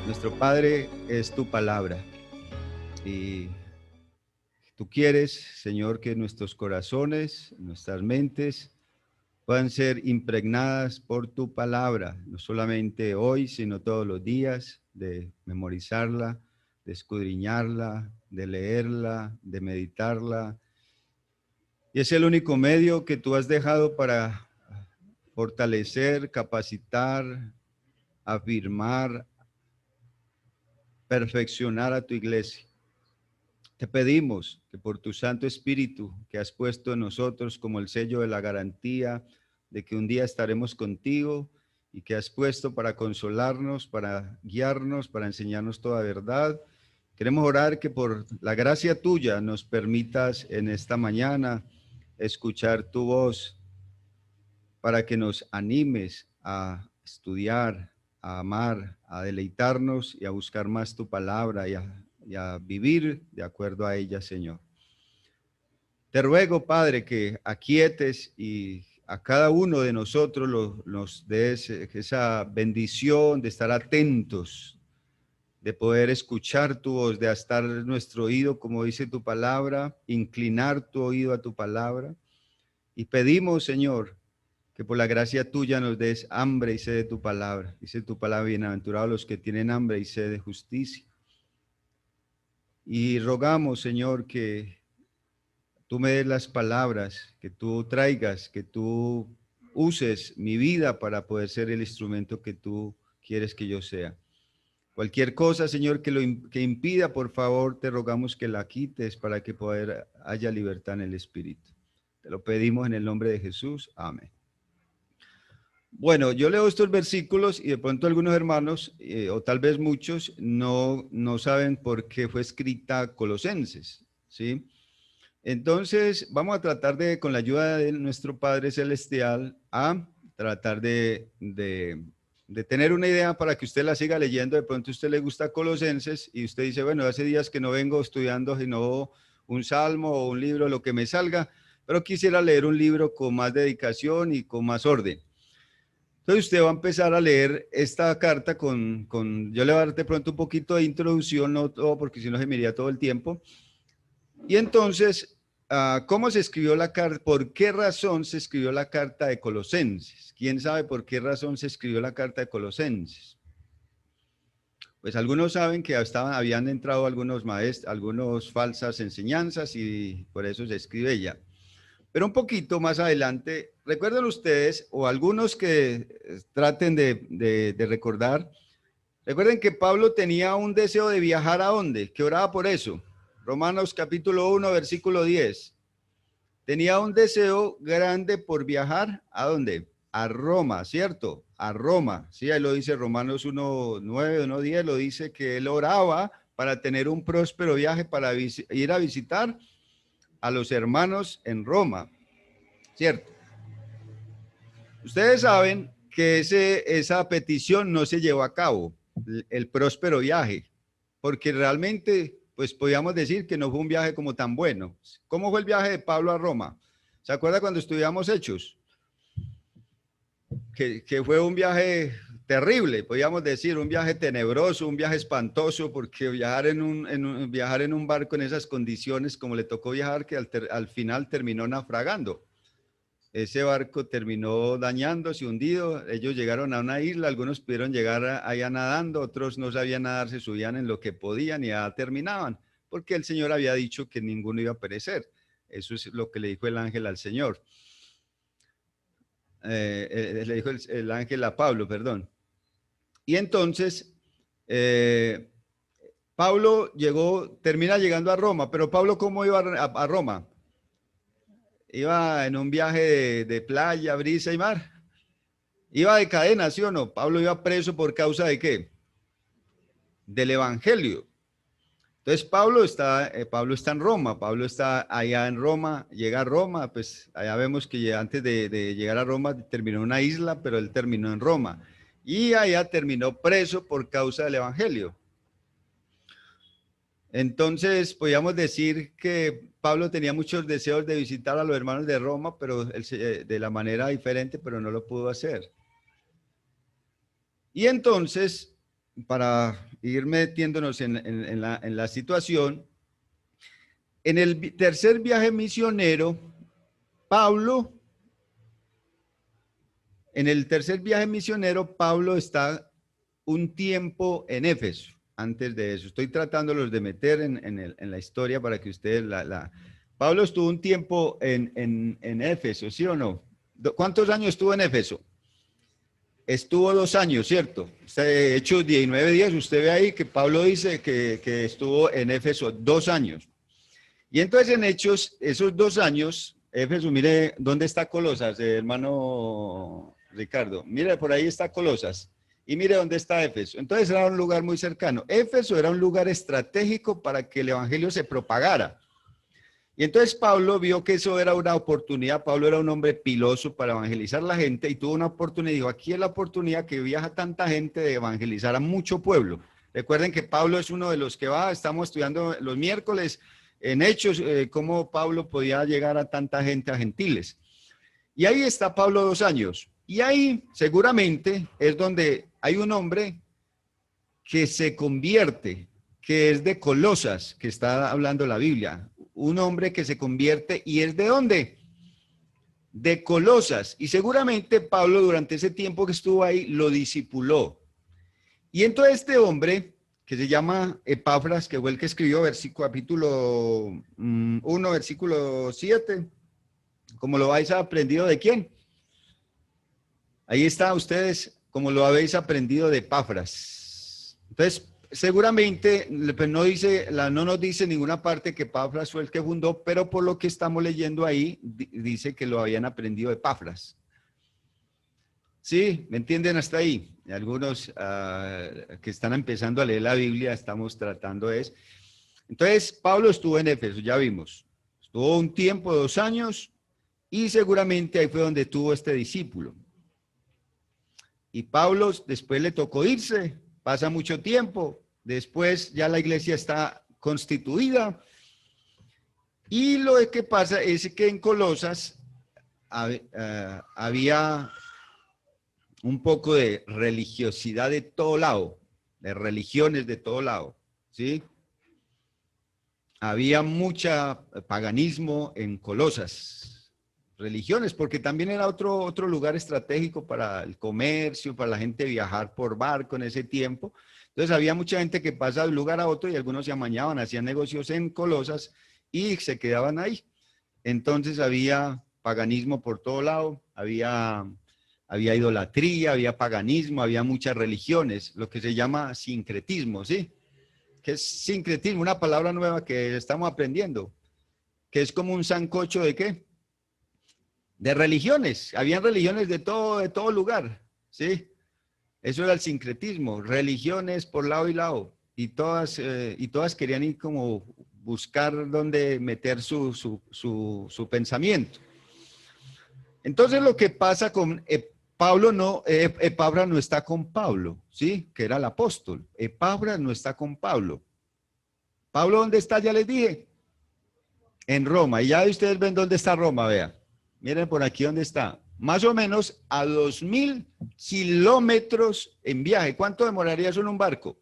Nuestro Padre es tu palabra y tú quieres, Señor, que nuestros corazones, nuestras mentes puedan ser impregnadas por tu palabra, no solamente hoy, sino todos los días, de memorizarla, de escudriñarla, de leerla, de meditarla. Y es el único medio que tú has dejado para fortalecer, capacitar, afirmar, perfeccionar a tu iglesia. Te pedimos que por tu Santo Espíritu que has puesto en nosotros como el sello de la garantía de que un día estaremos contigo y que has puesto para consolarnos, para guiarnos, para enseñarnos toda verdad, queremos orar que por la gracia tuya nos permitas en esta mañana escuchar tu voz para que nos animes a estudiar, a amar, a deleitarnos y a buscar más tu palabra y a vivir de acuerdo a ella, Señor. Te ruego, Padre, que aquietes y a cada uno de nosotros nos des esa bendición de estar atentos, de poder escuchar tu voz, de estar nuestro oído, como dice tu palabra, inclinar tu oído a tu palabra. Y pedimos, Señor, que por la gracia tuya nos des hambre y sed de tu palabra. Dice tu palabra, bienaventurados los que tienen hambre y sed de justicia. Y rogamos, Señor, que tú me des las palabras, que tú traigas, que tú uses mi vida para poder ser el instrumento que tú quieres que yo sea. Cualquier cosa, Señor, que impida, por favor, te rogamos que la quites para que haya libertad en el Espíritu. Te lo pedimos en el nombre de Jesús. Amén. Bueno, yo leo estos versículos y de pronto algunos hermanos, o tal vez muchos, no saben por qué fue escrita Colosenses, ¿sí? Entonces, vamos a tratar de, con la ayuda de nuestro Padre Celestial, a tratar de tener una idea para que usted la siga leyendo. De pronto a usted le gusta Colosenses y usted dice, bueno, hace días que no vengo estudiando sino un salmo o un libro, lo que me salga, pero quisiera leer un libro con más dedicación y con más orden. Entonces usted va a empezar a leer esta carta yo le voy a dar de pronto un poquito de introducción, no todo, porque si no se me iría todo el tiempo. Y entonces, ¿cómo se escribió la carta? ¿Por qué razón se escribió la carta de Colosenses? ¿Quién sabe por qué razón se escribió la carta de Colosenses? Pues algunos saben que habían entrado algunos maestros, algunas falsas enseñanzas y por eso se escribe ella. Pero un poquito más adelante, recuerden ustedes, o algunos que traten de recordar, recuerden que Pablo tenía un deseo de viajar ¿a dónde? Que oraba por eso. Romanos capítulo 1, versículo 10. Tenía un deseo grande por viajar ¿a dónde? A Roma, ¿cierto? A Roma. Sí, ahí lo dice Romanos 1:9, 1:10, lo dice que él oraba para tener un próspero viaje para ir a visitar a los hermanos en Roma. ¿Cierto? Ustedes saben que esa petición no se llevó a cabo, el próspero viaje, porque realmente, pues podríamos decir que no fue un viaje como tan bueno. ¿Cómo fue el viaje de Pablo a Roma? ¿Se acuerda cuando estudiamos Hechos? Que fue un viaje terrible, podríamos decir, un viaje tenebroso, un viaje espantoso, porque viajar en un barco en esas condiciones, como le tocó viajar, que al final terminó naufragando. Ese barco terminó dañándose, hundido. Ellos llegaron a una isla, algunos pudieron llegar allá nadando, otros no sabían nadar, se subían en lo que podían y ya terminaban, porque el Señor había dicho que ninguno iba a perecer. Eso es lo que le dijo el ángel al Señor. Le dijo el ángel a Pablo, perdón. Y entonces, Pablo termina llegando a Roma, pero Pablo, ¿cómo iba a Roma? Iba en un viaje de playa, brisa y mar. Iba de cadena, ¿sí o no? Pablo iba preso por causa de ¿qué? Del evangelio. Entonces Pablo está en Roma, Pablo está allá en Roma, llega a Roma, pues allá vemos que antes de llegar a Roma terminó en una isla, pero él terminó en Roma. Y allá terminó preso por causa del evangelio. Entonces, podríamos decir que Pablo tenía muchos deseos de visitar a los hermanos de Roma, pero de la manera diferente, pero no lo pudo hacer. Y entonces para ir metiéndonos en la situación, en el tercer viaje misionero, Pablo, está un tiempo en Éfeso. Antes de eso, estoy tratándolos de meter en la historia para que ustedes Pablo estuvo un tiempo en Éfeso, ¿sí o no? ¿Cuántos años estuvo en Éfeso? Estuvo 2 años, ¿cierto? Hechos 19 días, usted ve ahí que Pablo dice que estuvo en Éfeso 2 años. Y entonces en Hechos, esos 2 años, Éfeso, mire, ¿dónde está Colosas, hermano Ricardo? Mire, por ahí está Colosas. Y mire dónde está Éfeso. Entonces era un lugar muy cercano. Éfeso era un lugar estratégico para que el evangelio se propagara. Y entonces Pablo vio que eso era una oportunidad. Pablo era un hombre piloso para evangelizar a la gente y tuvo una oportunidad. Dijo, aquí es la oportunidad que viaja tanta gente de evangelizar a mucho pueblo. Recuerden que Pablo es uno de los que va, estamos estudiando los miércoles en Hechos, cómo Pablo podía llegar a tanta gente, a gentiles. Y ahí está Pablo 2 años. Y ahí seguramente es donde hay un hombre que se convierte, que es de Colosas, que está hablando la Biblia. Un hombre que se convierte, ¿y es de dónde? De Colosas. Y seguramente Pablo durante ese tiempo que estuvo ahí lo discipuló. Y entonces este hombre, que se llama Epafras, que fue el que escribió capítulo 1, versículo 7, como lo habéis aprendido de quién. Ahí está ustedes, como lo habéis aprendido de Epafras. Entonces, seguramente pues no nos dice en ninguna parte que Epafras fue el que fundó, pero por lo que estamos leyendo ahí, dice que lo habían aprendido de Epafras. ¿Sí? ¿Me entienden hasta ahí? Algunos que están empezando a leer la Biblia, estamos tratando eso. Entonces, Pablo estuvo en Éfeso, ya vimos. Estuvo un tiempo, 2 años, y seguramente ahí fue donde tuvo este discípulo. Y Pablo después le tocó irse, pasa mucho tiempo, después ya la iglesia está constituida. Y lo que pasa es que en Colosas había un poco de religiosidad de todo lado, de religiones de todo lado, ¿sí? Había mucha paganismo en Colosas, religiones, porque también era otro lugar estratégico para el comercio, para la gente viajar por barco en ese tiempo. Entonces había mucha gente que pasaba de un lugar a otro y algunos se amañaban, hacían negocios en Colosas y se quedaban ahí. Entonces había paganismo por todo lado, había idolatría, había paganismo, había muchas religiones, lo que se llama sincretismo, ¿sí? ¿Qué es sincretismo? Una palabra nueva que estamos aprendiendo, que es como un sancocho de ¿qué? De religiones. Habían religiones de todo lugar, ¿sí? Eso era el sincretismo, religiones por lado y lado, y todas querían ir como buscar dónde meter su pensamiento. Entonces lo que pasa con Epafras no está con Pablo, ¿sí? Que era el apóstol. Epafras no está con Pablo. ¿Pablo dónde está? Ya les dije. En Roma. Y ya ustedes ven dónde está Roma, vea. Miren por aquí dónde está. Más o menos a 2000 kilómetros en viaje. ¿Cuánto demoraría eso en un barco?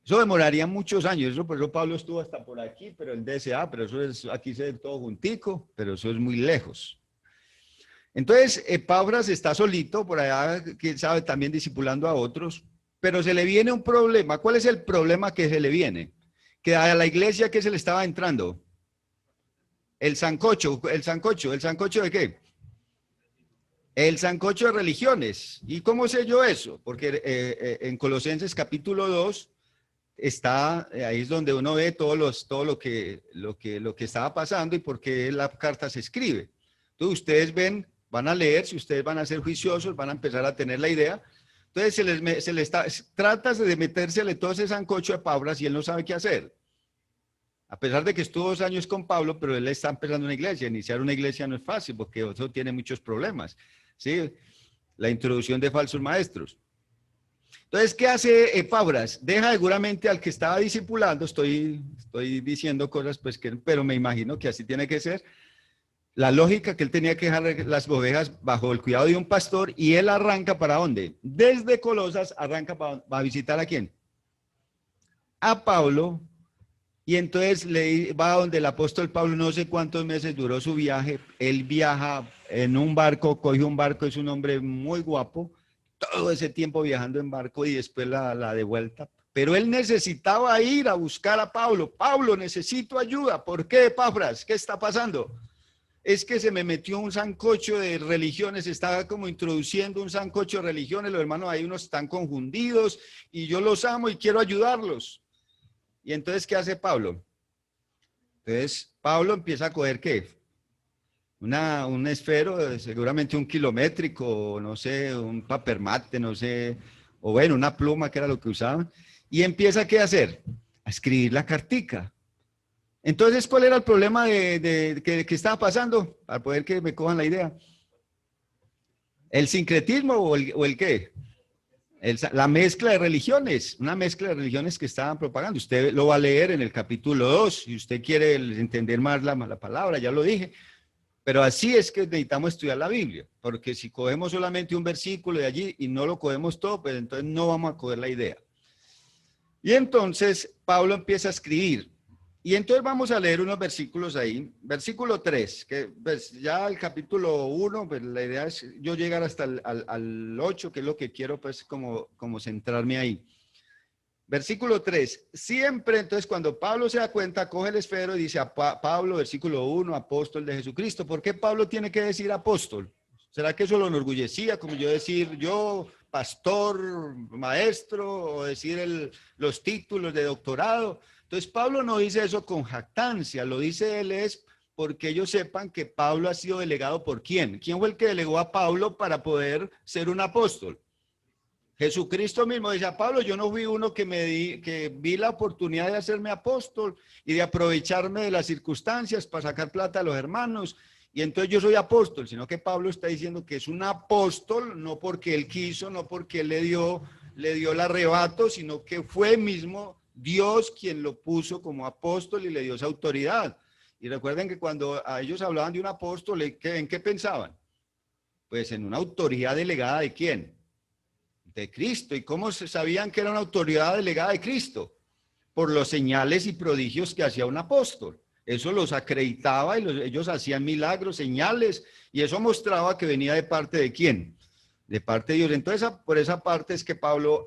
Eso demoraría muchos años. Por eso Pablo estuvo hasta por aquí, pero el DSA, pero eso es, aquí se ve todo juntico, pero eso es muy lejos. Entonces, Epafras está solito, por allá, quién sabe, también discipulando a otros, pero se le viene un problema. ¿Cuál es el problema que se le viene? Que a la iglesia que se le estaba entrando, el sancocho ¿de qué? El sancocho de religiones. ¿Y cómo sé yo eso? Porque en Colosenses capítulo 2 está, ahí es donde uno ve todo lo que estaba pasando y por qué la carta se escribe. Entonces ustedes ven, van a leer, si ustedes van a ser juiciosos, van a empezar a tener la idea. Entonces trata de metérsele todo ese sancocho de Epafras y él no sabe qué hacer. A pesar de que estuvo 2 años con Pablo, pero él está empezando una iglesia. Iniciar una iglesia no es fácil porque eso tiene muchos problemas, ¿sí? La introducción de falsos maestros. Entonces, ¿qué hace Epafras? Deja seguramente al que estaba discipulando, estoy diciendo cosas, pues, pero me imagino que así tiene que ser. La lógica que él tenía que dejar las ovejas bajo el cuidado de un pastor y él arranca ¿para dónde? Desde Colosas arranca para visitar ¿a quién? A Pablo. Y entonces le va donde el apóstol Pablo, no sé cuántos meses duró su viaje. Él viaja en un barco, coge un barco, es un hombre muy guapo, todo ese tiempo viajando en barco y después la de vuelta. Pero él necesitaba ir a buscar a Pablo. Pablo, necesito ayuda. ¿Por qué, Epafras? ¿Qué está pasando? Es que se me metió un sancocho de religiones, estaba como introduciendo un sancocho de religiones, los hermanos ahí unos están confundidos y yo los amo y quiero ayudarlos. Y entonces, ¿qué hace Pablo? Entonces, Pablo empieza a coger, ¿qué? Un esfero, seguramente un kilométrico, no sé, un papermate, no sé, o bueno, una pluma que era lo que usaban, y empieza, ¿qué hacer? A escribir la cartica. Entonces, ¿cuál era el problema que estaba pasando? Para poder que me cojan la idea. ¿El sincretismo o el qué? La mezcla de religiones, una mezcla de religiones que estaban propagando. Usted lo va a leer en el capítulo 2, si usted quiere entender más la palabra, ya lo dije. Pero así es que necesitamos estudiar la Biblia, porque si cogemos solamente un versículo de allí y no lo cogemos todo, pues entonces no vamos a coger la idea. Y entonces Pablo empieza a escribir. Y entonces vamos a leer unos versículos ahí. Versículo 3, que pues ya el capítulo 1, pues la idea es yo llegar hasta al 8, que es lo que quiero pues como centrarme ahí. Versículo 3, siempre entonces cuando Pablo se da cuenta, coge el esfero y dice a Pablo, versículo 1, apóstol de Jesucristo. ¿Por qué Pablo tiene que decir apóstol? ¿Será que eso lo enorgullecía, como yo decir yo, pastor, maestro, o decir los títulos de doctorado? Entonces Pablo no dice eso con jactancia, lo dice él es porque ellos sepan que Pablo ha sido delegado por ¿quién? ¿Quién fue el que delegó a Pablo para poder ser un apóstol? Jesucristo mismo dice a Pablo, yo no fui uno que vi la oportunidad de hacerme apóstol y de aprovecharme de las circunstancias para sacar plata a los hermanos. Y entonces yo soy apóstol, sino que Pablo está diciendo que es un apóstol, no porque él quiso, no porque él le dio el arrebato, sino que fue mismo Dios quien lo puso como apóstol y le dio esa autoridad. Y recuerden que cuando a ellos hablaban de un apóstol, ¿en qué pensaban? Pues en una autoridad delegada de ¿quién? De Cristo. ¿Y cómo se sabían que era una autoridad delegada de Cristo? Por los señales y prodigios que hacía un apóstol. Eso los acreditaba y ellos hacían milagros, señales, y eso mostraba que venía de parte de quién, de parte de Dios. Entonces, por esa parte es que Pablo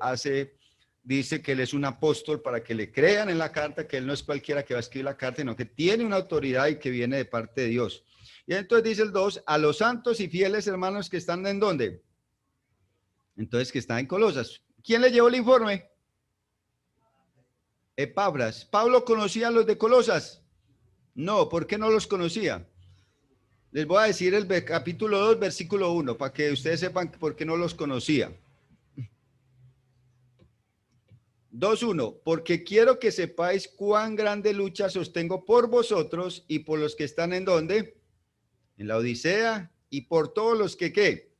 dice que él es un apóstol para que le crean en la carta, que él no es cualquiera que va a escribir la carta, sino que tiene una autoridad y que viene de parte de Dios. Y entonces dice el 2, a los santos y fieles hermanos que están en ¿dónde? Entonces, que está en Colosas. ¿Quién le llevó el informe? Epafras. ¿Pablo conocía a los de Colosas? No, ¿por qué no los conocía? Les voy a decir el capítulo 2, versículo 1, para que ustedes sepan por qué no los conocía. 2:1, porque quiero que sepáis cuán grande lucha sostengo por vosotros y por los que están en ¿dónde? En la Odisea y por todos los que ¿qué?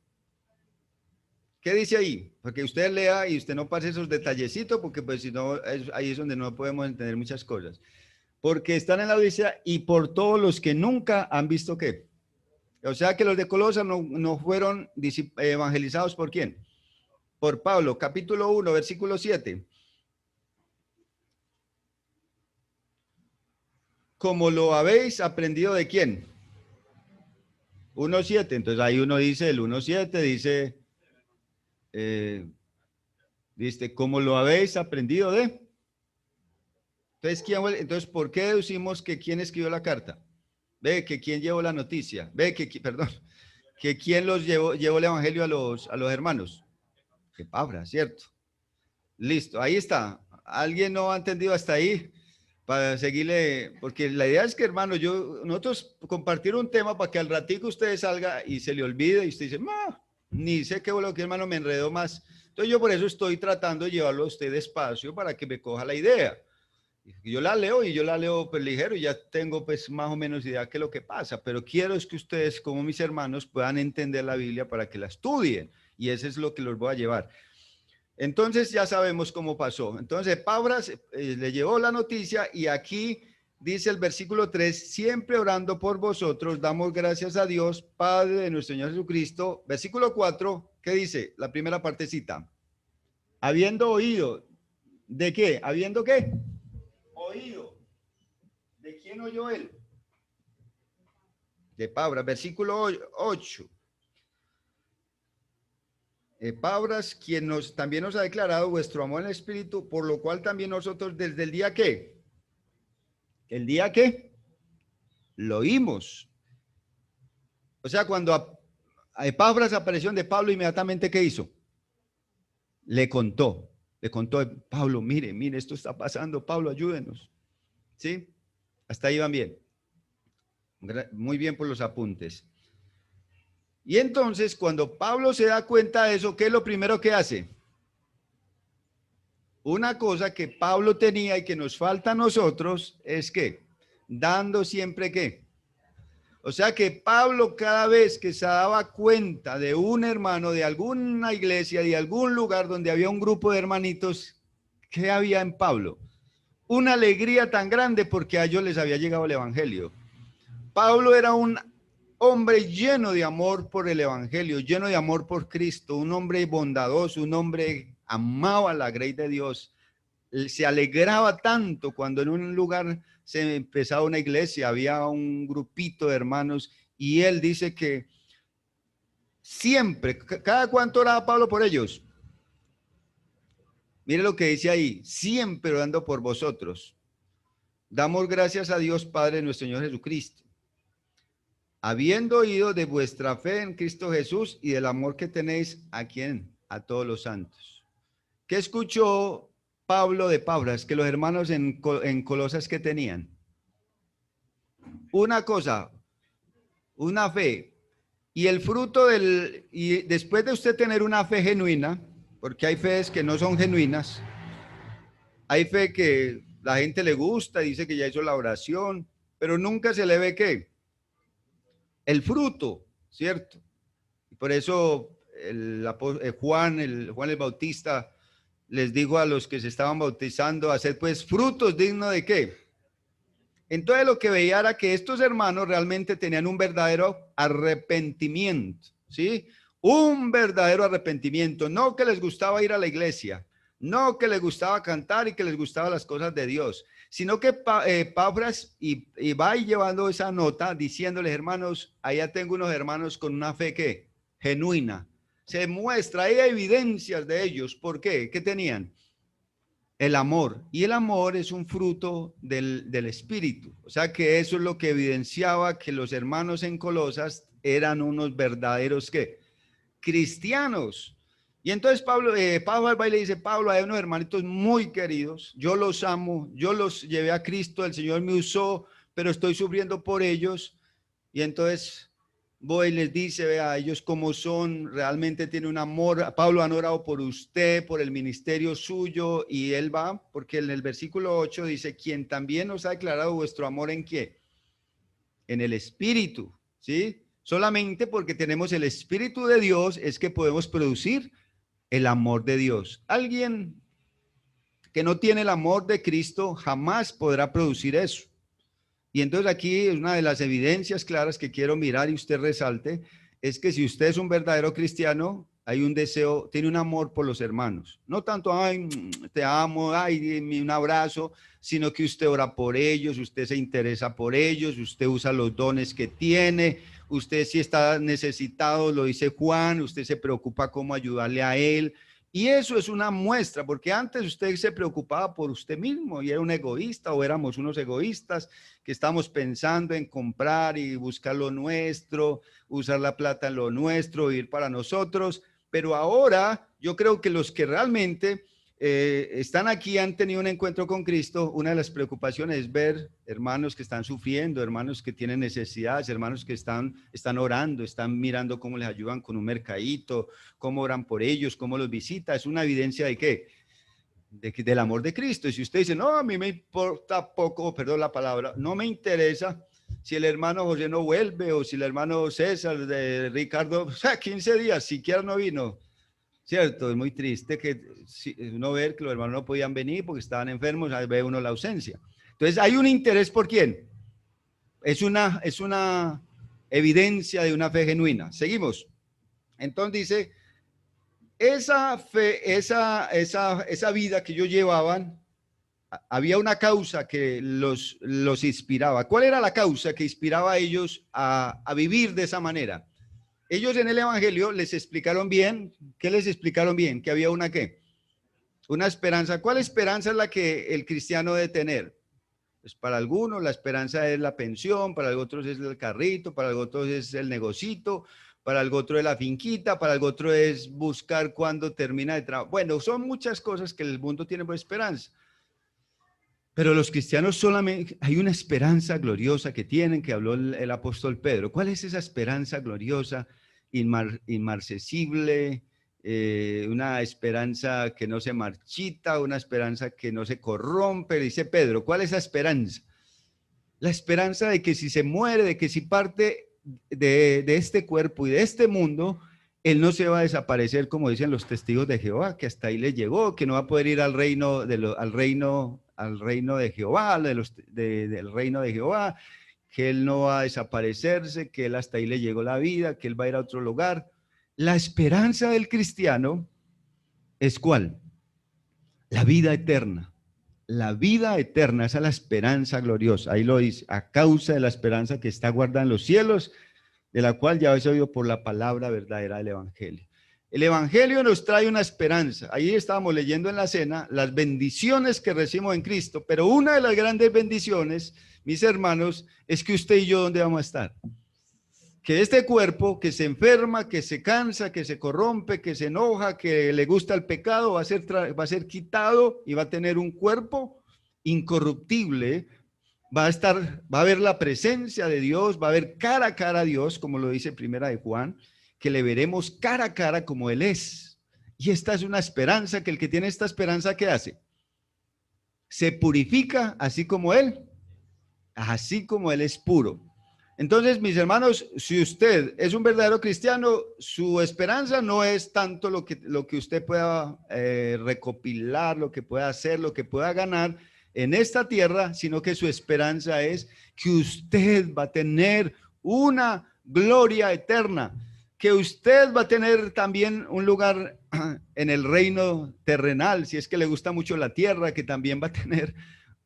¿Qué dice ahí? Para que usted lea y usted no pase esos detallecitos, porque pues si no, ahí es donde no podemos entender muchas cosas. Porque están en la Odisea y por todos los que nunca han visto qué. O sea que los de Colosas no fueron evangelizados por quién. Por Pablo, capítulo 1, versículo 7. Como lo habéis aprendido de quién. 1:7. Entonces ahí uno dice, el 1:7 dice, como lo habéis aprendido de. Entonces, ¿por qué deducimos que quién escribió la carta? Ve que quién llevó la noticia. Ve que, perdón, que quién los llevó el evangelio a los hermanos. Que Pablo, ¿cierto? Listo, ahí está. ¿Alguien no ha entendido hasta ahí? Para seguirle, porque la idea es que, hermano, nosotros compartir un tema para que al ratico usted salga y se le olvide y usted dice, ni sé qué lo que hermano me enredó más. Entonces yo por eso estoy tratando de llevarlo a usted despacio para que me coja la idea. Yo la leo pues ligero y ya tengo pues más o menos idea de qué es lo que pasa, pero quiero es que ustedes como mis hermanos puedan entender la Biblia para que la estudien y eso es lo que los voy a llevar. Entonces ya sabemos cómo pasó. Entonces Pabras le llevó la noticia y aquí dice el versículo 3, siempre orando por vosotros, damos gracias a Dios, Padre de nuestro Señor Jesucristo. Versículo 4, ¿qué dice? La primera partecita. Habiendo oído, ¿de qué? ¿Habiendo qué? Oído. ¿De quién oyó él? De Pabras. Versículo 8. Pabras, quien también nos ha declarado vuestro amor en el Espíritu, por lo cual también nosotros desde el día que, lo oímos. O sea, cuando a Epafras apareció de Pablo, inmediatamente, ¿qué hizo? Le contó, Pablo, mire, esto está pasando, Pablo, ayúdenos. ¿Sí? Hasta ahí van bien. Muy bien por los apuntes. Y entonces, cuando Pablo se da cuenta de eso, ¿qué es lo primero que hace? Una cosa que Pablo tenía y que nos falta a nosotros es que, dando siempre ¿qué? O sea que Pablo cada vez que se daba cuenta de un hermano, de alguna iglesia, de algún lugar donde había un grupo de hermanitos, ¿qué había en Pablo? Una alegría tan grande porque a ellos les había llegado el evangelio. Pablo era un hombre lleno de amor por el evangelio, lleno de amor por Cristo, un hombre bondadoso, un hombre amaba la grey de Dios. Se alegraba tanto cuando en un lugar se empezaba una iglesia, había un grupito de hermanos y él dice que siempre, cada cuánto oraba Pablo por ellos. Mire lo que dice ahí, siempre orando por vosotros. Damos gracias a Dios Padre nuestro Señor Jesucristo, habiendo oído de vuestra fe en Cristo Jesús y del amor que tenéis a quién, a todos los santos. ¿Qué escuchó Pablo de Pablas? Que los hermanos en Colosas que tenían una cosa, una fe, y el fruto y después de usted tener una fe genuina, porque hay fees que no son genuinas, hay fe que la gente le gusta, dice que ya hizo la oración, pero nunca se le ve ¿qué? El fruto, ¿cierto? Y por eso Juan el Bautista les dijo a los que se estaban bautizando, hacer pues frutos dignos de ¿qué? Entonces lo que veía era que estos hermanos realmente tenían un verdadero arrepentimiento, ¿sí? Un verdadero arrepentimiento, no que les gustaba ir a la iglesia, no que les gustaba cantar y que les gustaban las cosas de Dios, sino que Pafras y va llevando esa nota diciéndoles, hermanos, allá tengo unos hermanos con una fe que genuina, se muestra, hay evidencias de ellos. ¿Por qué? ¿Qué tenían? El amor, y el amor es un fruto del Espíritu, o sea que eso es lo que evidenciaba que los hermanos en Colosas eran unos verdaderos ¿qué? Cristianos. Y entonces Pablo al baile dice, Pablo, hay unos hermanitos muy queridos, yo los amo, yo los llevé a Cristo, el Señor me usó, pero estoy sufriendo por ellos. Y entonces voy y les dice, vea, ellos como son, realmente tiene un amor. Pablo han orado por usted, por el ministerio suyo, y él va, porque en el versículo 8 dice, quien también nos ha declarado vuestro amor en qué? En el Espíritu, ¿sí? Solamente porque tenemos el Espíritu de Dios es que podemos producir el amor de Dios. Alguien que no tiene el amor de Cristo jamás podrá producir eso. Y entonces aquí es una de las evidencias claras que quiero mirar y usted resalte, es que si usted es un verdadero cristiano, hay un deseo, tiene un amor por los hermanos. No tanto, ay, te amo, ay, un abrazo, sino que usted ora por ellos, usted se interesa por ellos, usted usa los dones que tiene, usted si está necesitado, lo dice Juan, usted se preocupa cómo ayudarle a él. Y eso es una muestra, porque antes usted se preocupaba por usted mismo y era un egoísta o éramos unos egoístas que estamos pensando en comprar y buscar lo nuestro, usar la plata en lo nuestro, ir para nosotros. Pero ahora yo creo que los que realmente están aquí, han tenido un encuentro con Cristo, una de las preocupaciones es ver hermanos que están sufriendo, hermanos que tienen necesidades, hermanos que están orando, están mirando cómo les ayudan con un mercadito, cómo oran por ellos, cómo los visita. Es una evidencia de qué, del amor de Cristo. Y si usted dice, no, a mí me importa poco, perdón la palabra, no me interesa si el hermano José no vuelve o si el hermano César de Ricardo, o sea, 15 días, siquiera no vino. Cierto, es muy triste que uno ver que los hermanos no podían venir porque estaban enfermos, ahí ve uno la ausencia. Entonces hay un interés por quién. Es una evidencia de una fe genuina. Seguimos. Entonces dice, esa fe, esa vida que ellos llevaban, había una causa que los inspiraba. ¿Cuál era la causa que inspiraba a ellos a vivir de esa manera? Ellos en el Evangelio les explicaron bien. ¿Qué les explicaron bien? Que había una ¿qué? Una esperanza. ¿Cuál esperanza es la que el cristiano debe tener? Pues para algunos la esperanza es la pensión, para otros es el carrito, para otros es el negocito, para el otro es la finquita, para el otro es buscar cuándo termina de trabajar. Bueno, son muchas cosas que el mundo tiene por esperanza. Pero los cristianos solamente, hay una esperanza gloriosa que tienen, que habló el apóstol Pedro. ¿Cuál es esa esperanza gloriosa, inmarcesible, una esperanza que no se marchita, una esperanza que no se corrompe? Dice Pedro, ¿cuál es esa esperanza? La esperanza de que si se muere, de que si parte de este cuerpo y de este mundo, él no se va a desaparecer, como dicen los testigos de Jehová, que hasta ahí le llegó, que no va a poder ir al reino de Jehová, del reino de Jehová, que él no va a desaparecerse, que él hasta ahí le llegó la vida, que él va a ir a otro lugar. La esperanza del cristiano es ¿cuál? La vida eterna. La vida eterna, esa es la esperanza gloriosa. Ahí lo dice, a causa de la esperanza que está guardada en los cielos, de la cual ya habéis oído por la palabra verdadera del Evangelio. El Evangelio nos trae una esperanza. Ahí estábamos leyendo en la cena las bendiciones que recibimos en Cristo, pero una de las grandes bendiciones, mis hermanos, es que usted y yo, ¿dónde vamos a estar? Que este cuerpo que se enferma, que se cansa, que se corrompe, que se enoja, que le gusta el pecado, va a ser quitado y va a tener un cuerpo incorruptible. Va a haber la presencia de Dios, va a haber cara a cara a Dios, como lo dice Primera de Juan, que le veremos cara a cara como Él es. Y esta es una esperanza, que el que tiene esta esperanza, ¿qué hace? Se purifica así como Él es puro. Entonces, mis hermanos, si usted es un verdadero cristiano, su esperanza no es tanto lo que usted pueda recopilar, lo que pueda hacer, lo que pueda ganar en esta tierra, sino que su esperanza es que usted va a tener una gloria eterna, que usted va a tener también un lugar en el reino terrenal, si es que le gusta mucho la tierra, que también va a tener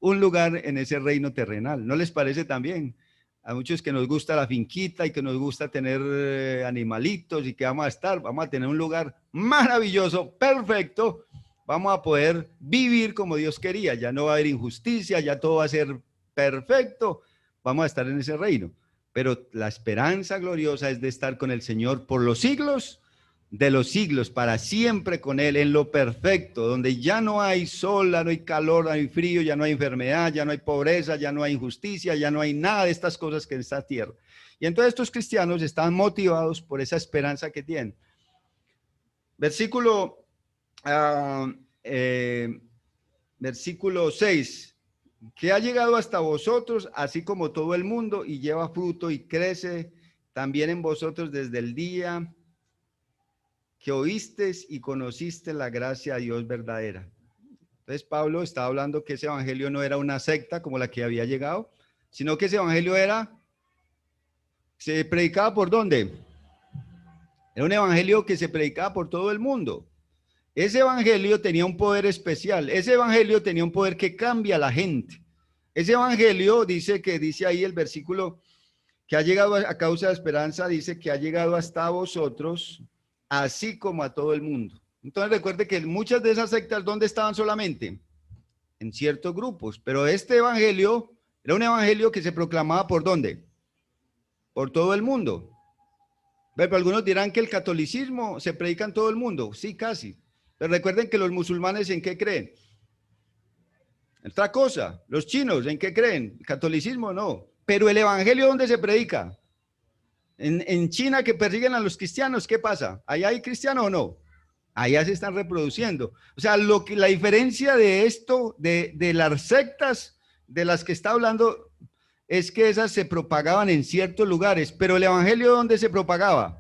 un lugar en ese reino terrenal. ¿No les parece también? A muchos que nos gusta la finquita y que nos gusta tener animalitos y que vamos a tener un lugar maravilloso, perfecto. Vamos a poder vivir como Dios quería. Ya no va a haber injusticia, ya todo va a ser perfecto. Vamos a estar en ese reino. Pero la esperanza gloriosa es de estar con el Señor por los siglos de los siglos, para siempre con Él, en lo perfecto, donde ya no hay sol, ya no hay calor, no hay frío, ya no hay enfermedad, ya no hay pobreza, ya no hay injusticia, ya no hay nada de estas cosas que en esta tierra. Y entonces estos cristianos están motivados por esa esperanza que tienen. Versículo 6, que ha llegado hasta vosotros, así como todo el mundo, y lleva fruto y crece también en vosotros desde el día que oísteis y conociste la gracia de Dios verdadera. Entonces Pablo estaba hablando que ese evangelio no era una secta como la que había llegado, sino que ese evangelio se predicaba ¿por dónde? Era un evangelio que se predicaba por todo el mundo. Ese evangelio tenía un poder especial. Ese evangelio tenía un poder que cambia a la gente. Ese evangelio dice ahí el versículo, que ha llegado a causa de esperanza, dice que ha llegado hasta vosotros, así como a todo el mundo. Entonces recuerde que muchas de esas sectas, ¿dónde estaban solamente? En ciertos grupos. Pero este evangelio era un evangelio que se proclamaba ¿por dónde? Por todo el mundo. Pero algunos dirán que el catolicismo se predica en todo el mundo. Sí, casi. Pero recuerden que los musulmanes, ¿en qué creen? Otra cosa, los chinos, ¿en qué creen? El catolicismo no. Pero el evangelio, ¿dónde se predica? En China, que persiguen a los cristianos, ¿qué pasa? ¿Allá hay cristianos o no? Allá se están reproduciendo. O sea, la diferencia de esto, de las sectas de las que está hablando, es que esas se propagaban en ciertos lugares, pero el evangelio, ¿dónde se propagaba?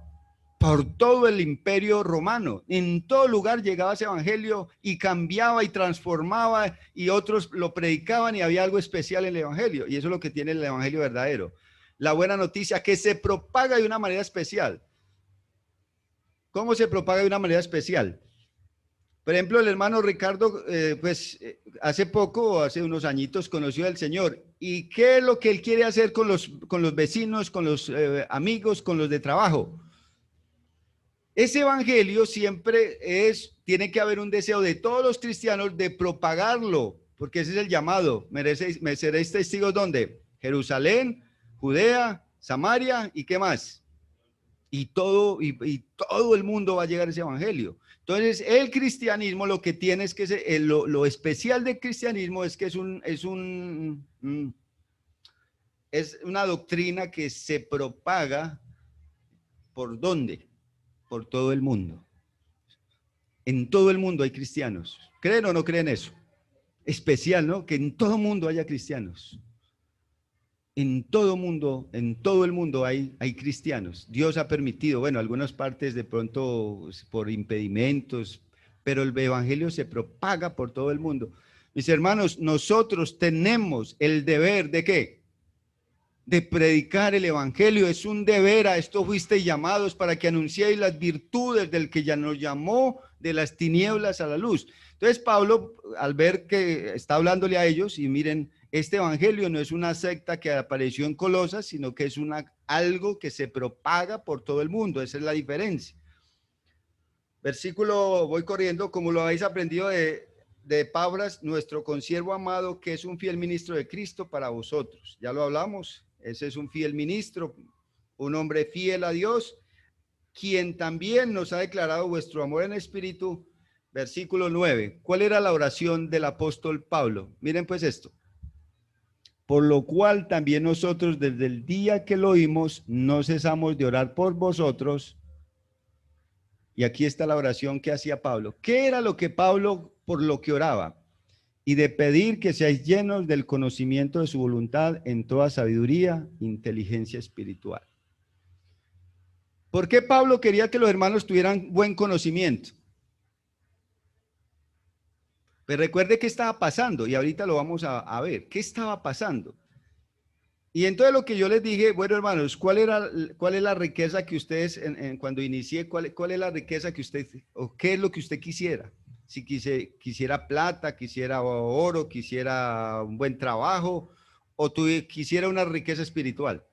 por todo el imperio romano. En todo lugar llegaba ese evangelio y cambiaba y transformaba, y otros lo predicaban, y había algo especial en el evangelio. Y eso es lo que tiene el evangelio verdadero. La buena noticia, que se propaga de una manera especial. ¿Cómo se propaga de una manera especial? Por ejemplo, el hermano Ricardo, hace poco, hace unos añitos, conoció al Señor. ¿Y qué es lo que él quiere hacer con los vecinos, con los amigos, con los de trabajo? Ese evangelio siempre tiene que haber un deseo de todos los cristianos de propagarlo, porque ese es el llamado. Me seréis testigos, ¿dónde? Jerusalén, Judea, Samaria, ¿y qué más? Y todo el mundo va a llegar a ese evangelio. Entonces, el cristianismo lo que tiene es que lo especial del cristianismo es que es una doctrina que se propaga. ¿Por dónde? Por todo el mundo. En todo el mundo hay cristianos. ¿Creen o no creen eso? Especial, ¿no? Que en todo el mundo haya cristianos. En todo el mundo hay cristianos. Dios ha permitido, bueno, algunas partes de pronto por impedimentos, pero el evangelio se propaga por todo el mundo. Mis hermanos, nosotros tenemos el deber ¿de qué? De predicar el evangelio. Es un deber. A esto fuisteis llamados, para que anunciéis las virtudes del que ya nos llamó de las tinieblas a la luz. Entonces Pablo, al ver que está hablándole a ellos, y miren, este evangelio no es una secta que apareció en Colosas, sino que es algo que se propaga por todo el mundo. Esa es la diferencia. Versículo, voy corriendo, como lo habéis aprendido de Pabras, nuestro consiervo amado, que es un fiel ministro de Cristo para vosotros. Ya lo hablamos. Ese es un fiel ministro, un hombre fiel a Dios, quien también nos ha declarado vuestro amor en espíritu. Versículo 9. ¿Cuál era la oración del apóstol Pablo? Miren pues esto. Por lo cual también nosotros, desde el día que lo oímos, no cesamos de orar por vosotros. Y aquí está la oración que hacía Pablo. ¿Qué era lo que Pablo, por lo que oraba? Y de pedir que seáis llenos del conocimiento de su voluntad en toda sabiduría, inteligencia espiritual. ¿Por qué Pablo quería que los hermanos tuvieran buen conocimiento? Pues recuerde qué estaba pasando, y ahorita lo vamos a ver. ¿Qué estaba pasando? Y entonces lo que yo les dije, bueno, hermanos, ¿cuál es la riqueza que ustedes, cuando inicié, cuál es la riqueza que usted, o qué es lo que usted quisiera? Si quisiera plata, quisiera oro, quisiera un buen trabajo, o quisiera una riqueza espiritual.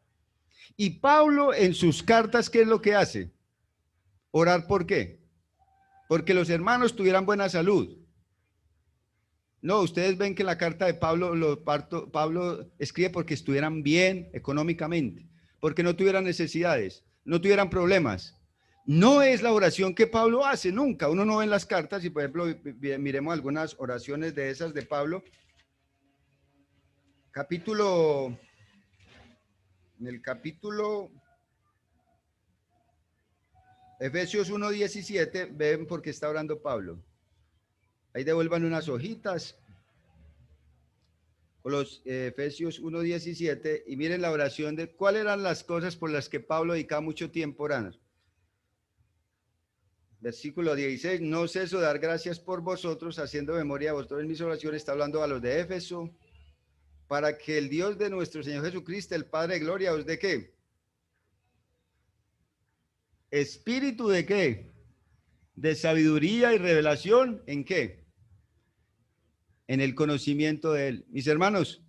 Y Pablo en sus cartas, ¿qué es lo que hace? Orar, ¿por qué? Porque los hermanos tuvieran buena salud. No, ustedes ven que en la carta de Pablo, Pablo escribe porque estuvieran bien económicamente, porque no tuvieran necesidades, no tuvieran problemas. No es la oración que Pablo hace nunca. Uno no ve en las cartas, y por ejemplo, miremos algunas oraciones de esas de Pablo. En el capítulo Efesios 1:17, ven por qué está orando Pablo. Ahí devuelvan unas hojitas. Los Efesios 1:17, y miren la oración de cuáles eran las cosas por las que Pablo dedicaba mucho tiempo orando. Versículo 16, no ceso de dar gracias por vosotros, haciendo memoria de vosotros en mis oraciones. Está hablando a los de Éfeso, para que el Dios de nuestro Señor Jesucristo, el Padre de gloria, os dé ¿qué? Espíritu de ¿qué? De sabiduría y revelación, ¿en qué? En el conocimiento de Él. Mis hermanos,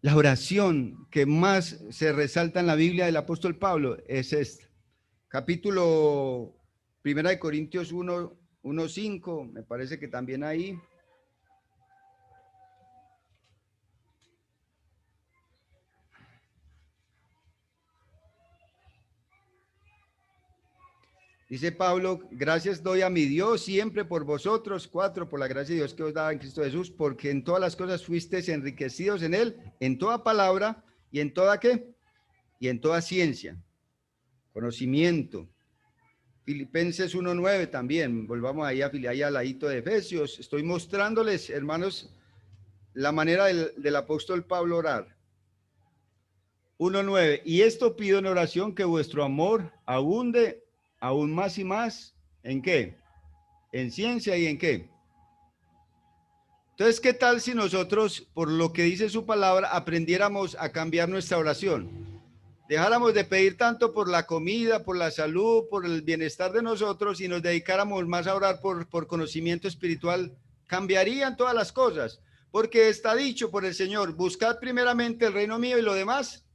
la oración que más se resalta en la Biblia del apóstol Pablo es esta. Capítulo 1 de Corintios 1:5, me parece que también ahí. Dice Pablo, gracias doy a mi Dios siempre por vosotros. 4, por la gracia de Dios que os daba en Cristo Jesús, porque en todas las cosas fuisteis enriquecidos en Él, en toda palabra y en toda ¿qué? Y en toda ciencia, conocimiento. Filipenses 1:9 también, volvamos ahí al ladito de Efesios. Estoy mostrándoles, hermanos, la manera del apóstol Pablo orar. 1:9. Y esto pido en oración, que vuestro amor abunde aún más y más. ¿En qué? En ciencia y en qué. Entonces, ¿qué tal si nosotros, por lo que dice su palabra, aprendiéramos a cambiar nuestra oración? Dejáramos de pedir tanto por la comida, por la salud, por el bienestar de nosotros y nos dedicáramos más a orar por conocimiento espiritual. Cambiarían todas las cosas, porque está dicho por el Señor: buscad primeramente el reino mío y lo demás